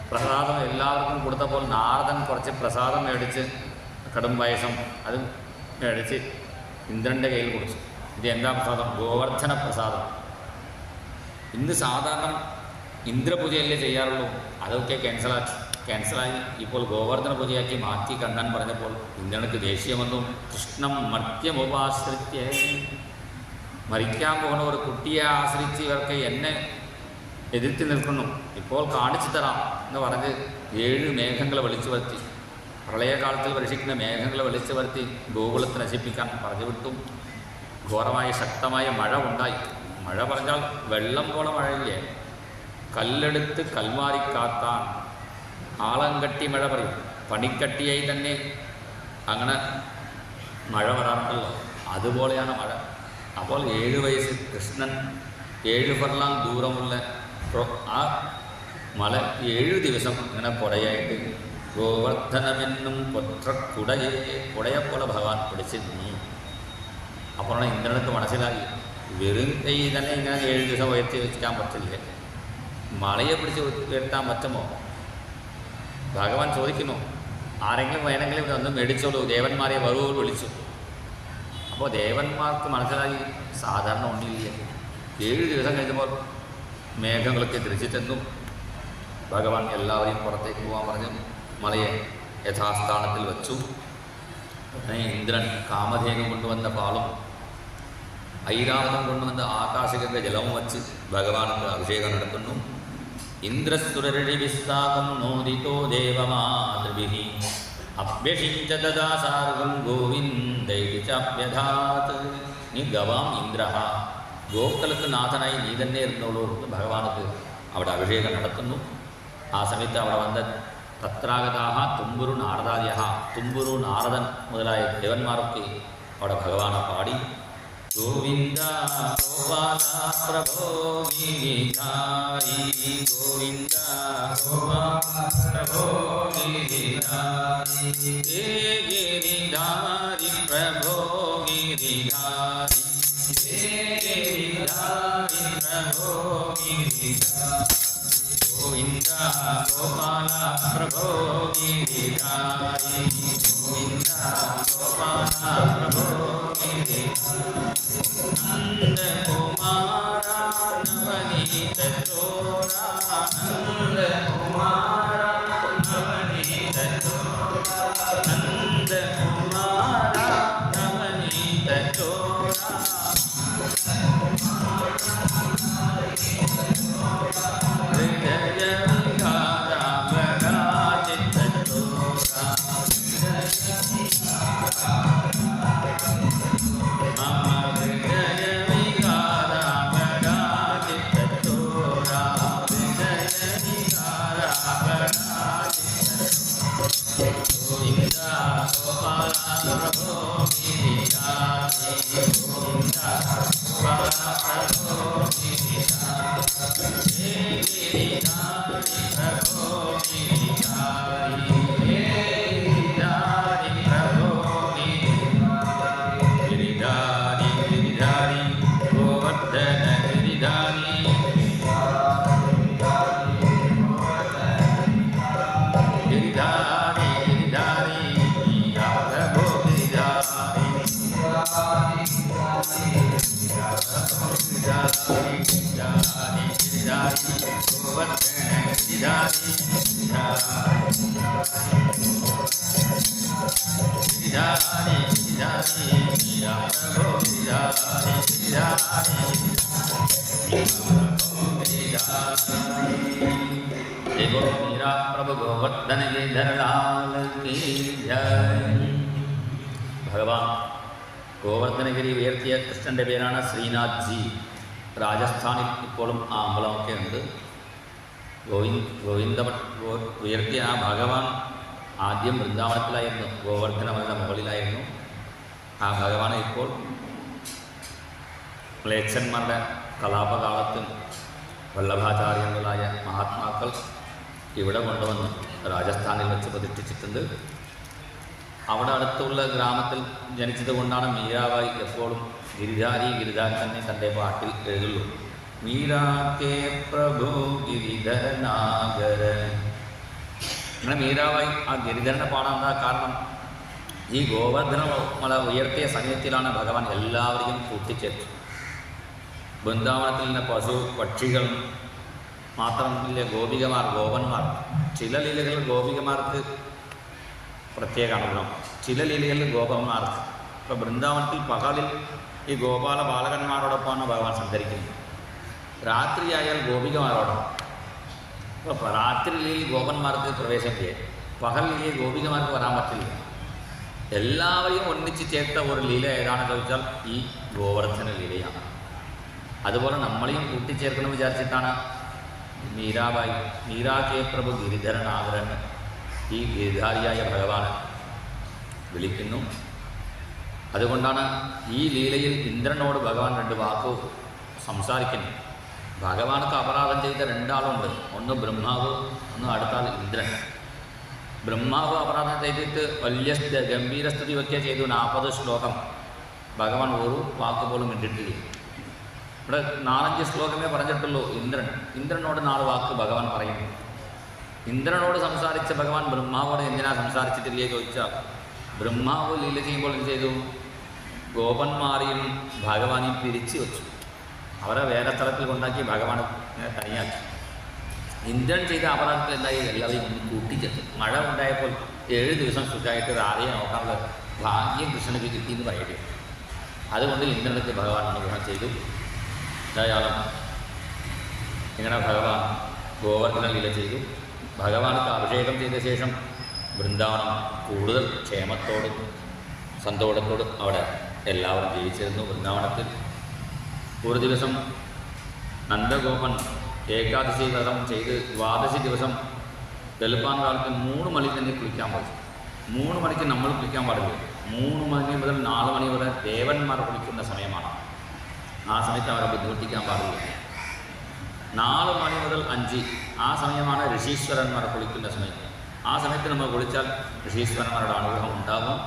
പ്രസാദം എല്ലാവർക്കും കൊടുത്തപ്പോൾ നാരദൻ കുറച്ച് പ്രസാദം മേടിച്ച്, കടും പായസം അത് മേടിച്ച് ഇന്ദ്രൻ്റെ കയ്യിൽ കൊടുത്തു. ഇത് എന്താ പ്രസാദം? ഗോവർദ്ധന പ്രസാദം. ഇന്ന് സാധാരണ ഇന്ദ്രപൂജയല്ലേ ചെയ്യാറുള്ളൂ, അതൊക്കെ ക്യാൻസലായി ഇപ്പോൾ ഗോവർദ്ധന പൂജയാക്കി മാറ്റി കണ്ണൻ പറഞ്ഞപ്പോൾ ഇന്ദ്രനക്ക് ദേഷ്യം വന്നു. കൃഷ്ണം മർത്യമുപാശ്രിത്യ, മരിക്കാൻ പോകുന്ന ഒരു കുട്ടിയെ ആശ്രയിച്ച് ഇവർക്ക് എന്നെ എതിർത്തി നിൽക്കുന്നു, ഇപ്പോൾ കാണിച്ചു തരാം എന്ന് പറഞ്ഞ് 7 മേഘങ്ങളെ വിളിച്ചു വരുത്തി, പ്രളയകാലത്തിൽ വർഷിക്കുന്ന മേഘങ്ങളെ വിളിച്ചു വരുത്തി ഗോകുലത്തെ നശിപ്പിക്കാൻ പറഞ്ഞു വിട്ടു. ഘോരമായ ശക്തമായ മഴ ഉണ്ടായി. മഴ പറഞ്ഞാൽ വെള്ളം പോലെ മഴയില്ലേ, കല്ലെടുത്ത് കൽമാരിക്കാത്താൻ, ആളം കട്ടി മഴ പറയും, പണിക്കട്ടിയായി തന്നെ അങ്ങനെ മഴ വരാറുണ്ടല്ലോ, അതുപോലെയാണ് മഴ. അപ്പോൾ 7 വയസ്സ് കൃഷ്ണൻ 7 ഫർലാങ് ദൂരമുള്ള ആ മല 7 ദിവസം ഇങ്ങനെ കുടയായിട്ട് ഗോവർദ്ധനമെന്നും കുടയെപ്പോലെ ഭഗവാൻ പിടിച്ച് നിന്നു. അപ്പോഴാണ് ഇന്ദ്രനക്ക് മനസ്സിലായി, വെറും കൈ തന്നെ ഇങ്ങനെ 7 ദിവസം ഉയർത്തി വെക്കാൻ പറ്റില്ല, മലയെ പിടിച്ച് ഉയർത്താൻ പറ്റുമോ? ഭഗവാൻ ചോദിക്കുന്നു, ആരെങ്കിലും വേണമെങ്കിലും ഒന്ന് മേടിച്ചോളൂ, ദേവന്മാരെ വരൂ വിളിച്ചു. അപ്പോൾ ദേവന്മാർക്ക് മനസ്സിലായി സാധാരണ ഒന്നില്ല. 7 ദിവസം കഴിഞ്ഞപ്പോൾ മേഘങ്ങളൊക്കെ തിരിച്ചു ചെന്നു. ഭഗവാൻ എല്ലാവരെയും പുറത്തേക്ക് പോകാൻ പറഞ്ഞു മലയെ യഥാസ്ഥാനത്തിൽ വച്ചു. ഇന്ദ്രൻ കാമധേനു കൊണ്ടുവന്ന പാളും ഐരാവതം കൊണ്ടുവന്ന ആകാശഗംഗ ജലവും വച്ച് ഭഗവാനക്ക് അഭിഷേകം നടത്തുന്നു. ഇന്ദ്രസ്തുരരിവിസ്താകം നോദിതോ ദേവമാതൃഭിഃ അഭ്യഷിഞ്ച തദാ സാർഗം ഗോവിന്ദൈതി ചാപ്യധാത്. നീ ഗവാം ഇന്ദ്രഃ, ഗോക്കളുക്ക് നാഥനായി നീ തന്നെ ഇരുന്നോളൂ എന്ന് ഭഗവാനക്ക് അവിടെ അഭിഷേകം നടത്തുന്നു. ആ സമയത്ത് അവിടെ വന്ന തത്രാഗതാഹ തുമ്പുരു നാരദാദ്യഃ, തുമ്പുരു നാരദൻ മുതലായ ദേവന്മാരൊക്കെ അവിടെ ഭഗവാനെ പാടി ഗോവിന്ദ ഗോപാല പ്രഭോ ഗിരിധാരി, ഗോവിന്ദ ഗോപാല പ്രഭോ ഗിരിധാരി, ഹേ ഗിരിധാരി പ്രഭോ ഗിരിധാരി, ഹേ ഗിരിധാരി പ്രഭോ ഗിരിധാരി, ഗോവിന്ദ ഗോപാല പ്രഭോ ഗിരിധാരി, ഗോവിന്ദ ഗോപാല പ്രഭോ ഗിരിധാരി, നന്ദ കുമാര നവനീത ചോര, നന്ദ കുമാര നവനീത ചോര, നന്ദ കുമാര നവനീത ചോര, ഹേ प्रभु गोवर्धन गिरिधर लाल की जय. ഭഗവാൻ ഗോവർദ്ധനഗിരി ഉയർത്തിയ കൃഷ്ണൻ്റെ പേരാണ് ശ്രീനാഥ് ജി. രാജസ്ഥാനിൽ ഇപ്പോഴും ആ അമ്പലമൊക്കെ ഉണ്ട്. ഗോവിന്ദ ഉയർത്തിയ ആ ഭഗവാൻ ആദ്യം വൃന്ദാവനത്തിലായിരുന്നു, ഗോവർദ്ധനമലയുടെ മുകളിലായിരുന്നു. ആ ഭഗവാൻ ഇപ്പോൾ മ്ലേച്ഛന്മാരുടെ കലാപകാലത്ത് വല്ലഭാചാര്യങ്ങളായ മഹാത്മാക്കൾ ഇവിടെ കൊണ്ടുവന്ന് രാജസ്ഥാനിൽ വെച്ച് പ്രതിഷ്ഠിച്ചിട്ടുണ്ട്. അവിടെ അടുത്തുള്ള ഗ്രാമത്തിൽ ജനിച്ചത് കൊണ്ടാണ് മീരാബായി എപ്പോഴും ഗിരിധാരി തന്നെ തൻ്റെ പാട്ടിൽ എഴുതുള്ളൂ. മീരാ കെ പ്രഭു ഗിരിധരനാഗര. അങ്ങനെ മീരാബായി ആ ഗിരിധരനെ പാടാൻ കാരണം ഈ ഗോവർദ്ധന മല ഉയർത്തിയ സമയത്തിലാണ് ഭഗവാൻ എല്ലാവരെയും കൂട്ടിച്ചേർത്തത്. വൃന്ദാവനത്തിൽ നിന്ന് പശു പക്ഷികൾ മാത്രമല്ല, ഗോപികമാർ ഗോപന്മാർ. ചില ലീലകളിൽ ഗോപികമാർക്ക് പ്രത്യേക അനുഗ്രഹം, ചില ലീലകളിൽ ഗോപന്മാർക്ക്. ഇപ്പോൾ വൃന്ദാവനത്തിൽ പകലിൽ ഈ ഗോപാല ബാലകന്മാരോടൊപ്പമാണ് ഭഗവാൻ സഞ്ചരിക്കുന്നത്. രാത്രിയായാൽ ഗോപികമാരോടൊപ്പം. അപ്പോൾ രാത്രി ലീലയിൽ ഗോപന്മാർക്ക് പ്രവേശനം ചെയ്യാം, പകൽ ലീലയിൽ ഗോപികമാർക്ക് വരാൻ പറ്റില്ല. എല്ലാവരെയും ഒന്നിച്ച് ചേർത്ത ഒരു ലീല ഏതാണെന്ന് ചോദിച്ചാൽ ഈ ഗോവർദ്ധന ലീലയാണ്. അതുപോലെ നമ്മളെയും കൂട്ടിച്ചേർക്കണം വിചാരിച്ചിട്ടാണ് മീരാബായി മീരാ കെ പ്രഭു ഗിരിധരനാഗരൻ ഈ ഗിരിധാരിയായ ഭഗവാൻ വിളിക്കുന്നു. അതുകൊണ്ടാണ് ഈ ലീലയിൽ ഇന്ദ്രനോട് ഭഗവാൻ രണ്ട് വാക്ക് സംസാരിക്കുന്നു. ഭഗവാനക്ക് അപരാധം ചെയ്ത രണ്ടാളുണ്ട്, ഒന്ന് ബ്രഹ്മാവ്, ഒന്ന് അടുത്താൾ ഇന്ദ്രൻ. ബ്രഹ്മാവ് അപരാധം ചെയ്തിട്ട് വലിയ ഗംഭീരസ്തുതി വയ്ക്കുക ചെയ്തു. 40 ശ്ലോകം ഭഗവാൻ ഒരു വാക്ക് പോലും ഇട്ടിട്ടില്ല. ഇവിടെ 4-5 ശ്ലോകമേ പറഞ്ഞിട്ടുള്ളൂ. ഇന്ദ്രനോട് 4 വാക്ക് ഭഗവാൻ പറയുന്നു. ഇന്ദ്രനോട് സംസാരിച്ച ഭഗവാൻ ബ്രഹ്മാവോട് എന്തിനാ സംസാരിച്ചിട്ടില്ലേ ചോദിച്ചാൽ, ബ്രഹ്മാവ് ലീല ചെയ്യുമ്പോൾ എന്ത് ചെയ്തു? ഗോപന്മാരെയും ഭഗവാനെയും പിരിച്ചു വെച്ചു. അവരെ വേറെ സ്ഥലത്തിൽ കൊണ്ടാക്കി ഭഗവാൻ തനിയാക്കി. ഇന്ദ്രൻ ചെയ്ത അപരാധത്തിൽ എന്തായി? എല്ലാവരെയും കൂട്ടിച്ചെത്തു. മഴ ഉണ്ടായപ്പോൾ 7 ദിവസം സുഖമായിട്ട് രാധയെ നോക്കാനുള്ള ഭാഗ്യം കൃഷ്ണന് കിട്ടിയെന്ന് പറയട്ടെ. അതുകൊണ്ട് ഇന്ദ്രനക്ക് ഭഗവാൻ അനുഗ്രഹം ചെയ്തു. എന്തായാലും ഇങ്ങനെ ഭഗവാൻ ഗോവർദ്ധന ലീല ചെയ്തു. ഭഗവാനക്ക് അഭിഷേകം ചെയ്ത ശേഷം വൃന്ദാവനം കൂടുതൽ ക്ഷേമത്തോടും സന്തോഷത്തോടും അവിടെ എല്ലാവരും ജീവിച്ചിരുന്നു. വൃന്ദാവനത്തിൽ ഒരു ദിവസം നന്ദഗോപൻ ഏകാദശി വ്രതം ചെയ്ത് 12 ദിവസം വെളുപ്പാൻ കാലത്ത് 3 മണിക്ക് തന്നെ കുളിക്കാൻ പാടില്ല. 3 മണിക്ക് നമ്മൾ കുളിക്കാൻ പാടില്ല. 3 മണി മുതൽ 4 മണി വരെ ദേവന്മാർ കുളിക്കുന്ന സമയമാണ്. ആ സമയത്ത് അവരെ ബുദ്ധിമുട്ടിക്കാൻ പാടില്ല. 4 മണി മുതൽ 5 ആ സമയമാണ് ഋഷീശ്വരന്മാർ കുളിക്കുന്ന സമയം. ആ സമയത്ത് നമ്മൾ കുളിച്ചാൽ ഋഷീശ്വരന്മാരുടെ അനുഗ്രഹം ഉണ്ടാകും.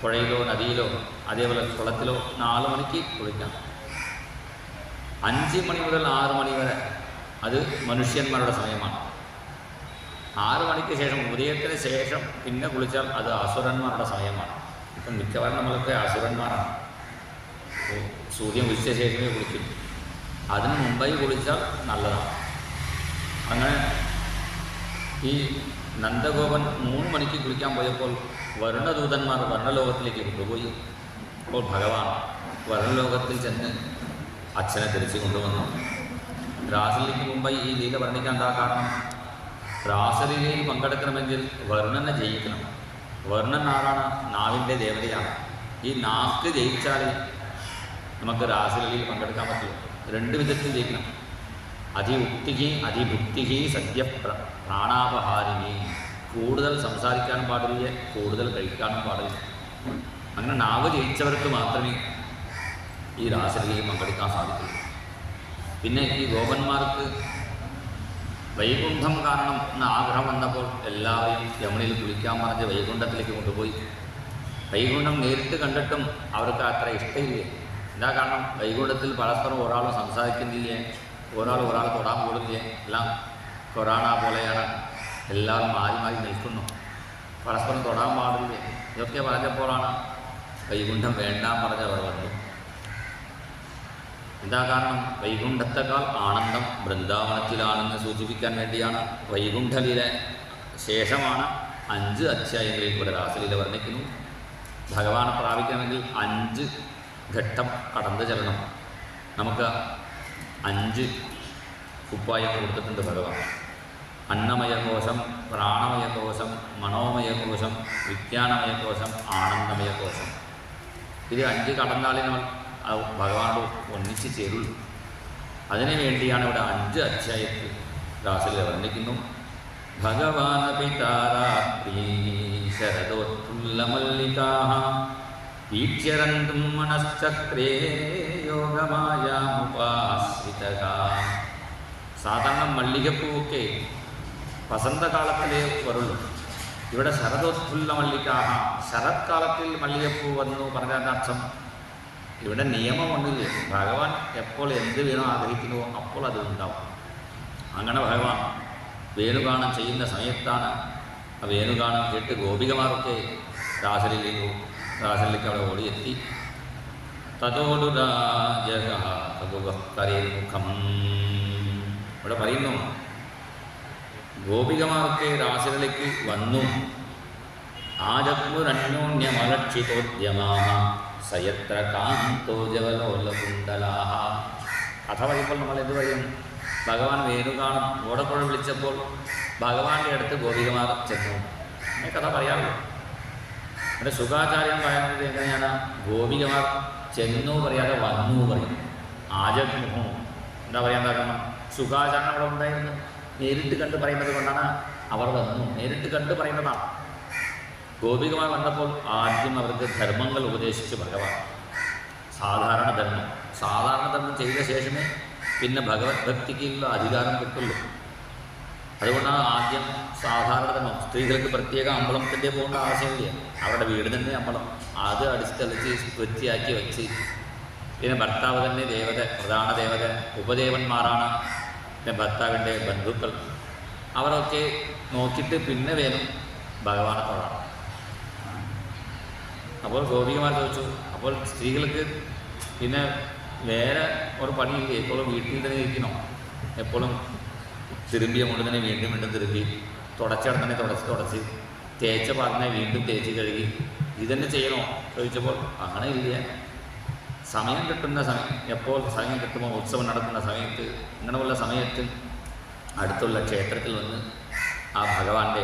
പുഴയിലോ നദിയിലോ അതേപോലെ കുളത്തിലോ 4 മണിക്ക് കുളിക്കാം. 5 മണി മുതൽ 6 മണി വരെ അത് മനുഷ്യന്മാരുടെ സമയമാണ്. 6 മണിക്ക് ശേഷം ഉദയത്തിന് ശേഷം പിന്നെ കുളിച്ചാൽ അത് അസുരന്മാരുടെ സമയമാണ്. ഇപ്പം മിക്കവാറും നമ്മളൊക്കെ അസുരന്മാരാണ്. സൂര്യൻ ഉദിച്ച ശേഷമേ കുളിക്കും. അതിന് മുമ്പായി കുളിച്ചാൽ നല്ലതാണ്. അങ്ങനെ ഈ നന്ദഗോപൻ 3 മണിക്ക് കുളിക്കാൻ പോയപ്പോൾ വരുണദൂതന്മാർ വർണ്ണലോകത്തിലേക്ക് കൊണ്ടുപോയി. അപ്പോൾ ഭഗവാൻ വർണ്ണലോകത്തിൽ ചെന്ന് അച്ഛനെ തിരിച്ചു കൊണ്ടുവന്നു. രാസലീലയ്ക്ക് മുമ്പായി ഈ ലീല വർണ്ണിക്കാൻ എന്താ കാരണം? രാസലീലയിൽ പങ്കെടുക്കണമെങ്കിൽ വരുണനെ ജയിക്കണം. വരുണൻ ആരാണ്? നാവിൻ്റെ ദേവതയാണ്. ഈ നാക്ക് ജയിച്ചാൽ നമുക്ക് രാസലീലയിൽ പങ്കെടുക്കാൻ പറ്റില്ല. 2 വിധത്തിൽ ജയിക്കണം. അതിയുക്തിഹി അതിഭുക്തിഹി സദ്യ പ്രാണാപഹാരിണി. കൂടുതൽ സംസാരിക്കാനും പാടില്ല, കൂടുതൽ കഴിക്കാനും പാടില്ല. അങ്ങനെ നാവ് ജയിച്ചവർക്ക് മാത്രമേ ഈ രാസലീലയിൽ പങ്കെടുക്കാൻ സാധിക്കും. പിന്നെ ഈ ഗോപന്മാർക്ക് വൈകുണ്ഠം കാണണം എന്ന ആഗ്രഹം വന്നപ്പോൾ എല്ലാവരെയും യമുനയിൽ കുളിക്കാൻ പറഞ്ഞ് വൈകുണ്ഠത്തിലേക്ക് കൊണ്ടുപോയി. വൈകുണ്ഠം നേരിട്ട് കണ്ടിട്ടും അവർക്ക് അത്ര ഇഷ്ടമില്ലേ. എന്താ കാരണം? വൈകുണ്ഠത്തിൽ പരസ്പരം ഒരാളും സംസാരിക്കുന്നില്ലേ, ഒരാൾ തൊടാൻ കൂടുന്നില്ലേ, എല്ലാം കൊറോണ പോലെയാണ്, എല്ലാവരും മാറി മാറി നിൽക്കുന്നു, പരസ്പരം തൊടാൻ പാടില്ലേ. ഇതൊക്കെ പറഞ്ഞപ്പോഴാണ് വൈകുണ്ഠം വേണ്ടാൻ പറഞ്ഞവർ വന്നു. എന്താ കാരണം? വൈകുണ്ഠത്തെക്കാൾ ആനന്ദം ബൃന്ദാവനത്തിലാണെന്ന് സൂചിപ്പിക്കാൻ വേണ്ടിയാണ്. വൈകുണ്ഠലീല ശേഷമാണ് 5 അധ്യായങ്ങളിൽ ഇവിടെ രാസലീല വർണ്ണിക്കുന്നു. ഭഗവാനെ പ്രാപിക്കണമെങ്കിൽ 5 ഘട്ടം കടന്നു ചെല്ലണം. നമുക്ക് 5 ഉപായം കൊടുത്തിട്ടുണ്ട് ഭഗവാൻ. അന്നമയകോശം, പ്രാണമയകോശം, മനോമയകോശം, വിജ്ഞാനമയകോശം, ആനന്ദമയകോശം. ഇത് 5 കടന്നാലേ നമ്മൾ ഭഗവാനോട് ഒന്നിച്ച് ചേരുള്ളൂ. അതിനു വേണ്ടിയാണ് ഇവിടെ 5 അധ്യായത്തിൽ രാസലീല വർണ്ണിക്കുന്നു. ഭഗവാനപി താരാത്രീ ശരദോത്ഫുല്ലമല്ലികാഃ വീക്ഷ്യരന്തും മനശ്ചക്രേ യോഗമായാമുപാശ്രിതഃ. സാധാരണ മല്ലികപ്പൂവൊക്കെ വസന്തകാലത്തിലേ വരുള്ളൂ. ഇവിടെ ശരദോത്ഫുല്ല മല്ലികാഃ, ശരത്കാലത്തിൽ മല്ലികപ്പൂ വന്നു പറഞ്ഞതിൻ്റെ അർത്ഥം ഇവിടെ നിയമമൊന്നുമില്ല. ഭഗവാൻ എപ്പോൾ എന്ത് വേണോ ആഗ്രഹിക്കുന്നുവോ അപ്പോൾ അത് ഉണ്ടാവും. അങ്ങനെ ഭഗവാൻ വേണുഗാനം ചെയ്യുന്ന സമയത്താണ് ആ വേണുഗാനം കേട്ട് ഗോപികമാരൊക്കെ രാസലിലേക്ക് അവിടെ ഓടിയെത്തി. തതോടുരാജകരേമുഖം ഇവിടെ പറയുന്നു, ഗോപികമാരൊക്കെ രാസലിലേക്ക് വന്നു. ആജഗ്മുരന്യോന്യമലക്ഷിതോദ്യമാഃ സയത്ര കാന്തോ ജവലോലകുണ്ടലാഃ. കഥ പറയുമ്പോൾ നമ്മൾ എന്ത് പറയും? ഭഗവാൻ വേണുഗാനം ഓടക്കുഴ വിളിച്ചപ്പോൾ ഭഗവാന്റെ അടുത്ത് ഗോപികമാർ ചെന്നു. അങ്ങനെ കഥ പറയാമല്ലോ. ഇവിടെ സുഖാചാര്യൻ പറയുന്നത് എങ്ങനെയാണ്? ഗോപികമാർ ചെന്നു പറയാതെ വന്നു പറയും. ആജഗ്മുഹു എന്താ പറയാൻ കാരണം? സുഖാചാര്യൻ അവിടെ ഉണ്ടായിരുന്നു. നേരിട്ട് കണ്ട് പറയുന്നത് കൊണ്ടാണ് അവർ വന്നു. നേരിട്ട് കണ്ട് പറയുന്നതാണ്. ഗോപികമാർ വന്നപ്പോൾ ആദ്യം അവർക്ക് ധർമ്മങ്ങൾ ഉപദേശിച്ച് ഭഗവാൻ. സാധാരണ ധർമ്മം ചെയ്ത ശേഷമേ പിന്നെ ഭഗവത് ഭക്തിക്കുള്ള അധികാരം കിട്ടുള്ളൂ. അതുകൊണ്ടാണ് ആദ്യം സാധാരണ ധർമ്മം. സ്ത്രീകൾക്ക് പ്രത്യേക അമ്പലത്തിൻ്റെ പോകേണ്ട ആവശ്യമില്ല. അവരുടെ വീട് തന്നെ അമ്പലം, അത് അടിച്ചളിച്ച് വൃത്തിയാക്കി വെച്ച്, പിന്നെ ഭർത്താവ് തന്നെ ദേവത, പ്രധാന ദേവത, ഉപദേവന്മാരാണ് പിന്നെ ഭർത്താവിൻ്റെ ബന്ധുക്കൾ. അവരൊക്കെ നോക്കിയിട്ട് പിന്നെ വേണം ഭഗവാനെ തൊഴാൻ. അപ്പോൾ ഗോപികമാർ ചോദിച്ചു, അപ്പോൾ സ്ത്രീകൾക്ക് പിന്നെ വേറെ ഒരു പണിയില്ലേ? എപ്പോഴും വീട്ടിൽ തന്നെ ഇരിക്കണോ? എപ്പോഴും തിരുമ്പിയ കൊണ്ട് തന്നെ വീണ്ടും തിരുമ്പി, തുടച്ചിടം തന്നെ തുടച്ച് തേച്ച പാടിനെ വീണ്ടും തേച്ച് കഴുകി ഇതന്നെ ചെയ്യണോ ചോദിച്ചപ്പോൾ അങ്ങനെ ഇല്ല. സമയം കിട്ടുന്ന എപ്പോൾ സമയം കിട്ടുമ്പോൾ ഉത്സവം നടക്കുന്ന സമയത്ത്, ഇങ്ങനെയുള്ള സമയത്ത് അടുത്തുള്ള ക്ഷേത്രത്തിൽ വന്ന് ആ ഭഗവാന്റെ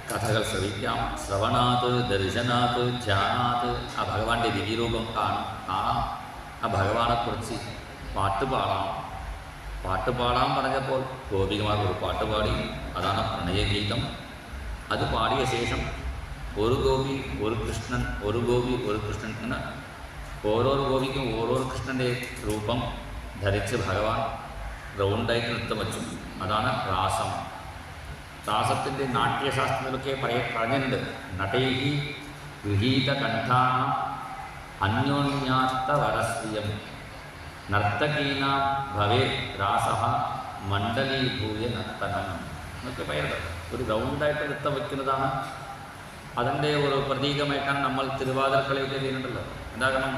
കഥകൾ ശ്രവിക്കാം. ശ്രവണാത്, ദർശനാത്, ധ്യാനാത് ആ ഭഗവാന്റെ ദിവ്യരൂപം കാണാം. ആ ഭഗവാനെക്കുറിച്ച് പാട്ട് പാടാൻ പറഞ്ഞപ്പോൾ ഗോപികമാർ ഒരു പാട്ട് പാടി. അതാണ് പ്രണയഗീതം. അത് പാടിയ ശേഷം ഒരു ഗോപി ഒരു കൃഷ്ണൻ, ഒരു ഗോപി ഒരു കൃഷ്ണൻ എന്ന ഓരോരോ ഗോപിക്കും ഓരോരോ കൃഷ്ണൻ്റെ രൂപം ധരിച്ച് ഭഗവാൻ റൗണ്ടായിട്ട് നൃത്തം വച്ചു. അതാണ് രാസം. രാസത്തിൻ്റെ നാട്യശാസ്ത്രത്തിലൊക്കെ പറഞ്ഞിട്ടുണ്ട്. നടൈഹി ഗൃഹീത കണ്ഠാന അന്യോന്യാസ്തവരസ്യം നർത്തകീനാം ഭവേ രാസഃ മണ്ഡലീഭൂയ നർത്തനം എന്നൊക്കെ പറയുന്നത്. ഒരു റൗണ്ടായിട്ട് നൃത്തം വയ്ക്കുന്നതാണ്. അതിൻ്റെ ഒരു പ്രതീകമായിട്ടാണ് നമ്മൾ തിരുവാതിരക്കളിയൊക്കെ ചെയ്യുന്നുണ്ടല്ലോ. എന്താ കാരണം?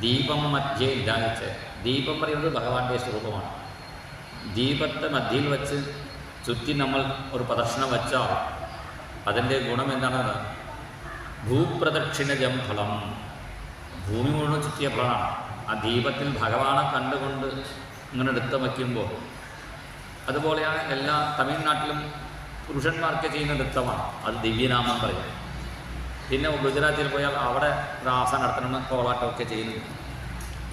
ദീപം മധ്യേ നിരാജിച്ച്. ദീപം പറയുന്നത് ഭഗവാന്റെ സ്വരൂപമാണ്. ദീപത്തെ മധ്യയിൽ വച്ച് ചുറ്റി നമ്മൾ ഒരു പ്രദക്ഷിണം വച്ചാൽ അതിൻ്റെ ഗുണം എന്താണ്? ഭൂപ്രദക്ഷിണജം ഫലം. ഭൂമി മുഴുവൻ ചുറ്റിയ ഫലമാണ്. ആ ദീപത്തിൽ ഭഗവാനെ കണ്ടുകൊണ്ട് ഇങ്ങനെ നൃത്തം വയ്ക്കുമ്പോൾ, അതുപോലെയാണ് എല്ലാ തമിഴ്നാട്ടിലും പുരുഷന്മാർക്ക് ചെയ്യുന്ന നൃത്തമാണ്. അത് ദിവ്യനാമം പറയും. പിന്നെ ഗുജറാത്തിൽ പോയാൽ അവിടെ രാസനർത്തനം, കോളാട്ടമൊക്കെ ചെയ്യുന്നുണ്ട്.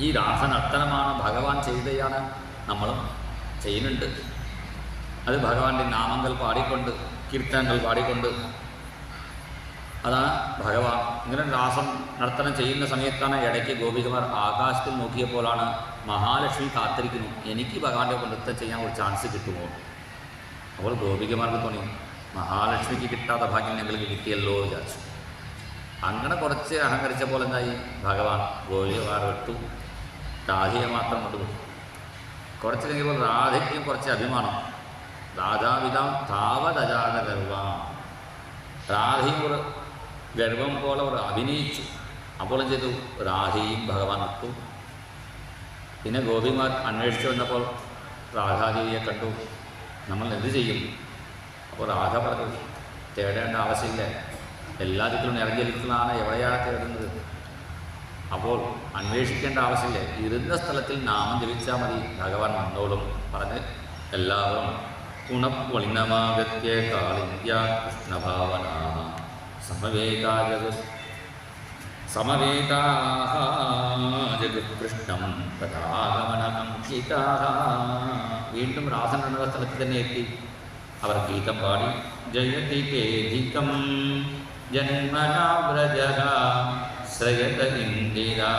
ഈ രാസനർത്തനമാണ് ഭഗവാൻ ചെയ്തതാണ് നമ്മളും ചെയ്യുന്നുണ്ട്. അത് ഭഗവാന്റെ നാമങ്ങൾ പാടിക്കൊണ്ട്, കീർത്തനങ്ങൾ പാടിക്കൊണ്ട് അതാണ് ഭഗവാൻ. ഇങ്ങനെ രാസം നർത്തനം ചെയ്യുന്ന സമയത്താണ് ഇടയ്ക്ക് ഗോപികമാർ ആകാശത്തിൽ നോക്കിയപ്പോഴാണ് മഹാലക്ഷ്മി കാത്തിരിക്കുന്നു, എനിക്ക് ഭഗവാന്റെ ഒപ്പം നൃത്തം ചെയ്യാൻ ഒരു ചാൻസ് കിട്ടുമോ. അപ്പോൾ ഗോപികമാർക്ക് തോന്നി മഹാലക്ഷ്മിക്ക് കിട്ടാത്ത ഭാഗ്യം ഞങ്ങൾക്ക് കിട്ടിയല്ലോ വിചാരിച്ചു. അങ്ങനെ കുറച്ച് അഹങ്കരിച്ചപ്പോൾ എന്തായി, ഭഗവാൻ ഗോപികമാർ വിട്ടു, രാധയെ മാത്രം കൊണ്ടുപോയി. കുറച്ച് കഴിഞ്ഞപ്പോൾ രാധയ്ക്കും കുറച്ച് അഭിമാനം. രാധാവിധം താവതജാത ഗർവം, രാധയും ഒരു ഗർവം പോലെ അവർ അഭിനയിച്ചു. അപ്പോൾ ചെയ്തു, രാധയും ഭഗവാൻ വിട്ടു. പിന്നെ ഗോപിമാർ അന്വേഷിച്ചു വന്നപ്പോൾ രാധാദേവിയെ കണ്ടു. നമ്മൾ എന്ത് ചെയ്യും? അപ്പോൾ രാധ പറഞ്ഞു, തേടേണ്ട ആവശ്യമില്ല, എല്ലാ ദിക്കിലും ഇറങ്ങിയിരിക്കുന്നതാണ്, എവിടെയാണ് തേടുന്നത്? അപ്പോൾ അന്വേഷിക്കേണ്ട ആവശ്യമില്ല, ഇരുന്ന സ്ഥലത്തിൽ നാമം ജപിച്ചാൽ മതി, ഭഗവാൻ വന്നോളും പറഞ്ഞ് എല്ലാവരും ഗുണപ്പൊളിനമാകത്യ കാളിന്ത്യ കൃഷ്ണഭാവന ജഗത്കൃഷ്ണം പദാഗമനകംക്ഷിതാ. വീണ്ടും രാധൻ എന്ന സ്ഥലത്ത് തന്നെ എത്തി. അവർ ഗീതം പാടി, ജയതി കേധികം ജന്മനാവ്രജഃ ശ്രയത ഇന്ദിരാ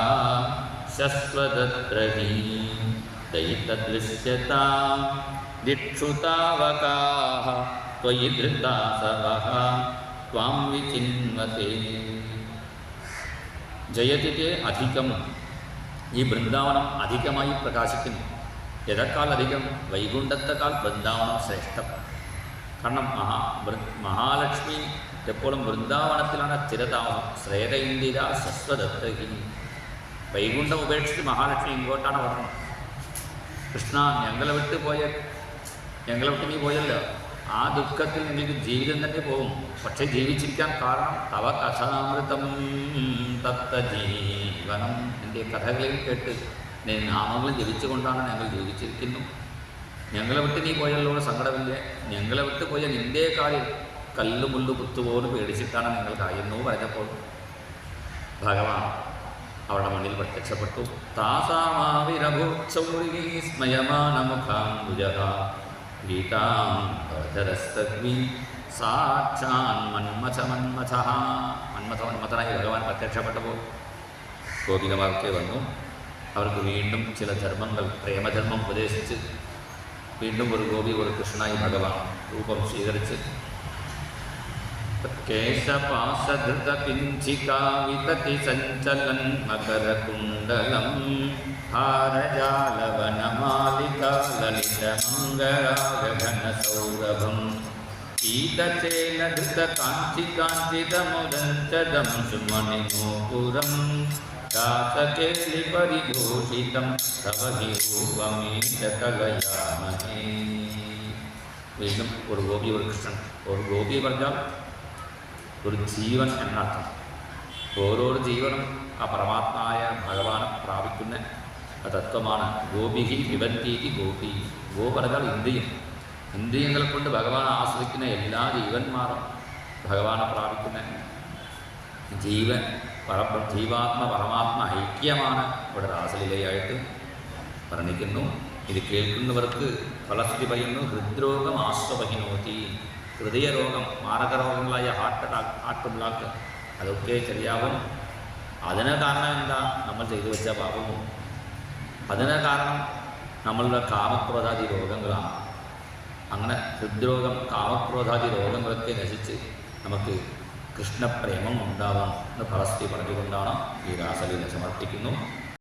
ശശ്വതത്രഹി ദയിതദൃശ്യതാ ദിക്ഷുതാവകാഃ ത്വയി ധൃതാസവഃ ത്വാം വിചിന്വതേ. ജയതിക്ക് അധികം, ഈ വൃന്ദാവനം അധികമായി പ്രകാശിക്കുന്നു. എതേക്കാൾ അധികം? വൈകുണ്ഠത്തെക്കാൾ വൃന്ദാവനം ശ്രേഷ്ഠം. കാരണം മഹാലക്ഷ്മി എപ്പോഴും വൃന്ദാവനത്തിലാണ് സ്ഥിരതാമസം. ശ്രേത ഇന്ദിര ശശ്വതത്രഹി. വൈകുണ്ഠം ഉപേക്ഷിച്ച് മഹാലക്ഷ്മി ഇങ്ങോട്ടാണ് പറഞ്ഞത്. കൃഷ്ണ, ഞങ്ങളെ വിട്ട് നീ പോയല്ലോ, ആ ദുഃഖത്തിൽ നിങ്ങൾക്ക് ജീവിതം തന്നെ പോകും. പക്ഷേ ജീവിച്ചിരിക്കാൻ കാരണം തവ കഥാമൃതം തത്ത ജീവനം. എൻ്റെ കഥകളിൽ കേട്ട് നാമങ്ങൾ ജപിച്ചുകൊണ്ടാണ് ഞങ്ങൾ ജീവിച്ചിരിക്കുന്നു. ഞങ്ങളെ വിട്ട് നീ പോയല്ലോ, സങ്കടമില്ല. ഞങ്ങളെ വിട്ട് പോയ നിൻ്റെ കാലിൽ കല്ലുമുള്ളു കുത്തുപോലും പേടിച്ചിട്ടാണ് നിങ്ങൾ കായുന്നു പറഞ്ഞപ്പോൾ ഭഗവാൻ അവരുടെ മുന്നിൽ പ്രത്യക്ഷപ്പെട്ടു. താസാമാവിരഭൂച്ചൗരി സ്മയമാനമുഖാംബുജഃ ഗീതാം ഭരതരസ്തഗ്നി സാക്ഷാൻ മന്മഥനായി ഭഗവാൻ പ്രത്യക്ഷപ്പെട്ടപ്പോൾ ഗോപികമാർക്ക് വന്നു. അവർക്ക് വീണ്ടും ചില ധർമ്മങ്ങൾ, പ്രേമധർമ്മം ഉപദേശിച്ച് വീണ്ടും ഒരു ഗോപി, ഒരു കൃഷ്ണനായി ഭഗവാൻ രൂപം സ്വീകരിച്ച് കേശപാശധൃതപിഞ്ചികാവിതതി സഞ്ചലൻ മകരകുണ്ടലം ഹാരജാലവനമാലികാലലിതമംഗരാഗഘനസൗരഭം പീതചേലധൃതകാഞ്ചികാഞ്ചിതമുദഞ്ചദം സുമണിനോപുരം ദാസകേളിപരിഘോഷിതം തവ ഹി രൂപമീശകലയാമഹേ. വീണ്ടും ഒരു ഗോപി, ഒരു കൃഷ്ണൻ. ഒരു ഗോപി പറഞ്ഞാൽ ഒരു ജീവൻ എന്നർത്ഥം. ഓരോരോ ജീവനും ആ പരമാത്മായ ഭഗവാനെ പ്രാപിക്കുന്ന തത്വമാണ്. ഗോപിഹി വിവന്തീതി ഗോപി. ഗോ പറഞ്ഞാൽ ഇന്ദ്രിയം. ഇന്ദ്രിയങ്ങളെ കൊണ്ട് ഭഗവാനെ ആസ്വദിക്കുന്ന എല്ലാ ജീവന്മാരും ഭഗവാനെ പ്രാപിക്കുന്ന ജീവാത്മ പരമാത്മ ഐക്യമാണ് ഇവിടെ രാസലീലയായിട്ട് വർണ്ണിക്കുന്നു. ഇത് കേൾക്കുന്നവർക്ക് ഫലശ്രുതി പറയുന്നു, ഹൃദ്രോഗം ആശ്വപഹിനോതി. ഹൃദയരോഗം, മാരകരോഗങ്ങളായ ഹാർട്ട് ബ്ലോക്ക് അതൊക്കെ ശരിയാവും. അതിന് കാരണം എന്താ? നമ്മൾ ചെയ്തു വെച്ച പാപവും. അതിന് കാരണം നമ്മളുടെ കാമക്രോധാദി രോഗങ്ങളാണ്. അങ്ങനെ ഹൃദ്രോഗം, കാമക്രോധാദി രോഗങ്ങളൊക്കെ നശിച്ച് നമുക്ക് കൃഷ്ണപ്രേമം ഉണ്ടാവാം എന്ന് ഫലശ്രുതി പറഞ്ഞുകൊണ്ടാണ് ഈ രാസലീല സമർപ്പിക്കുന്നു.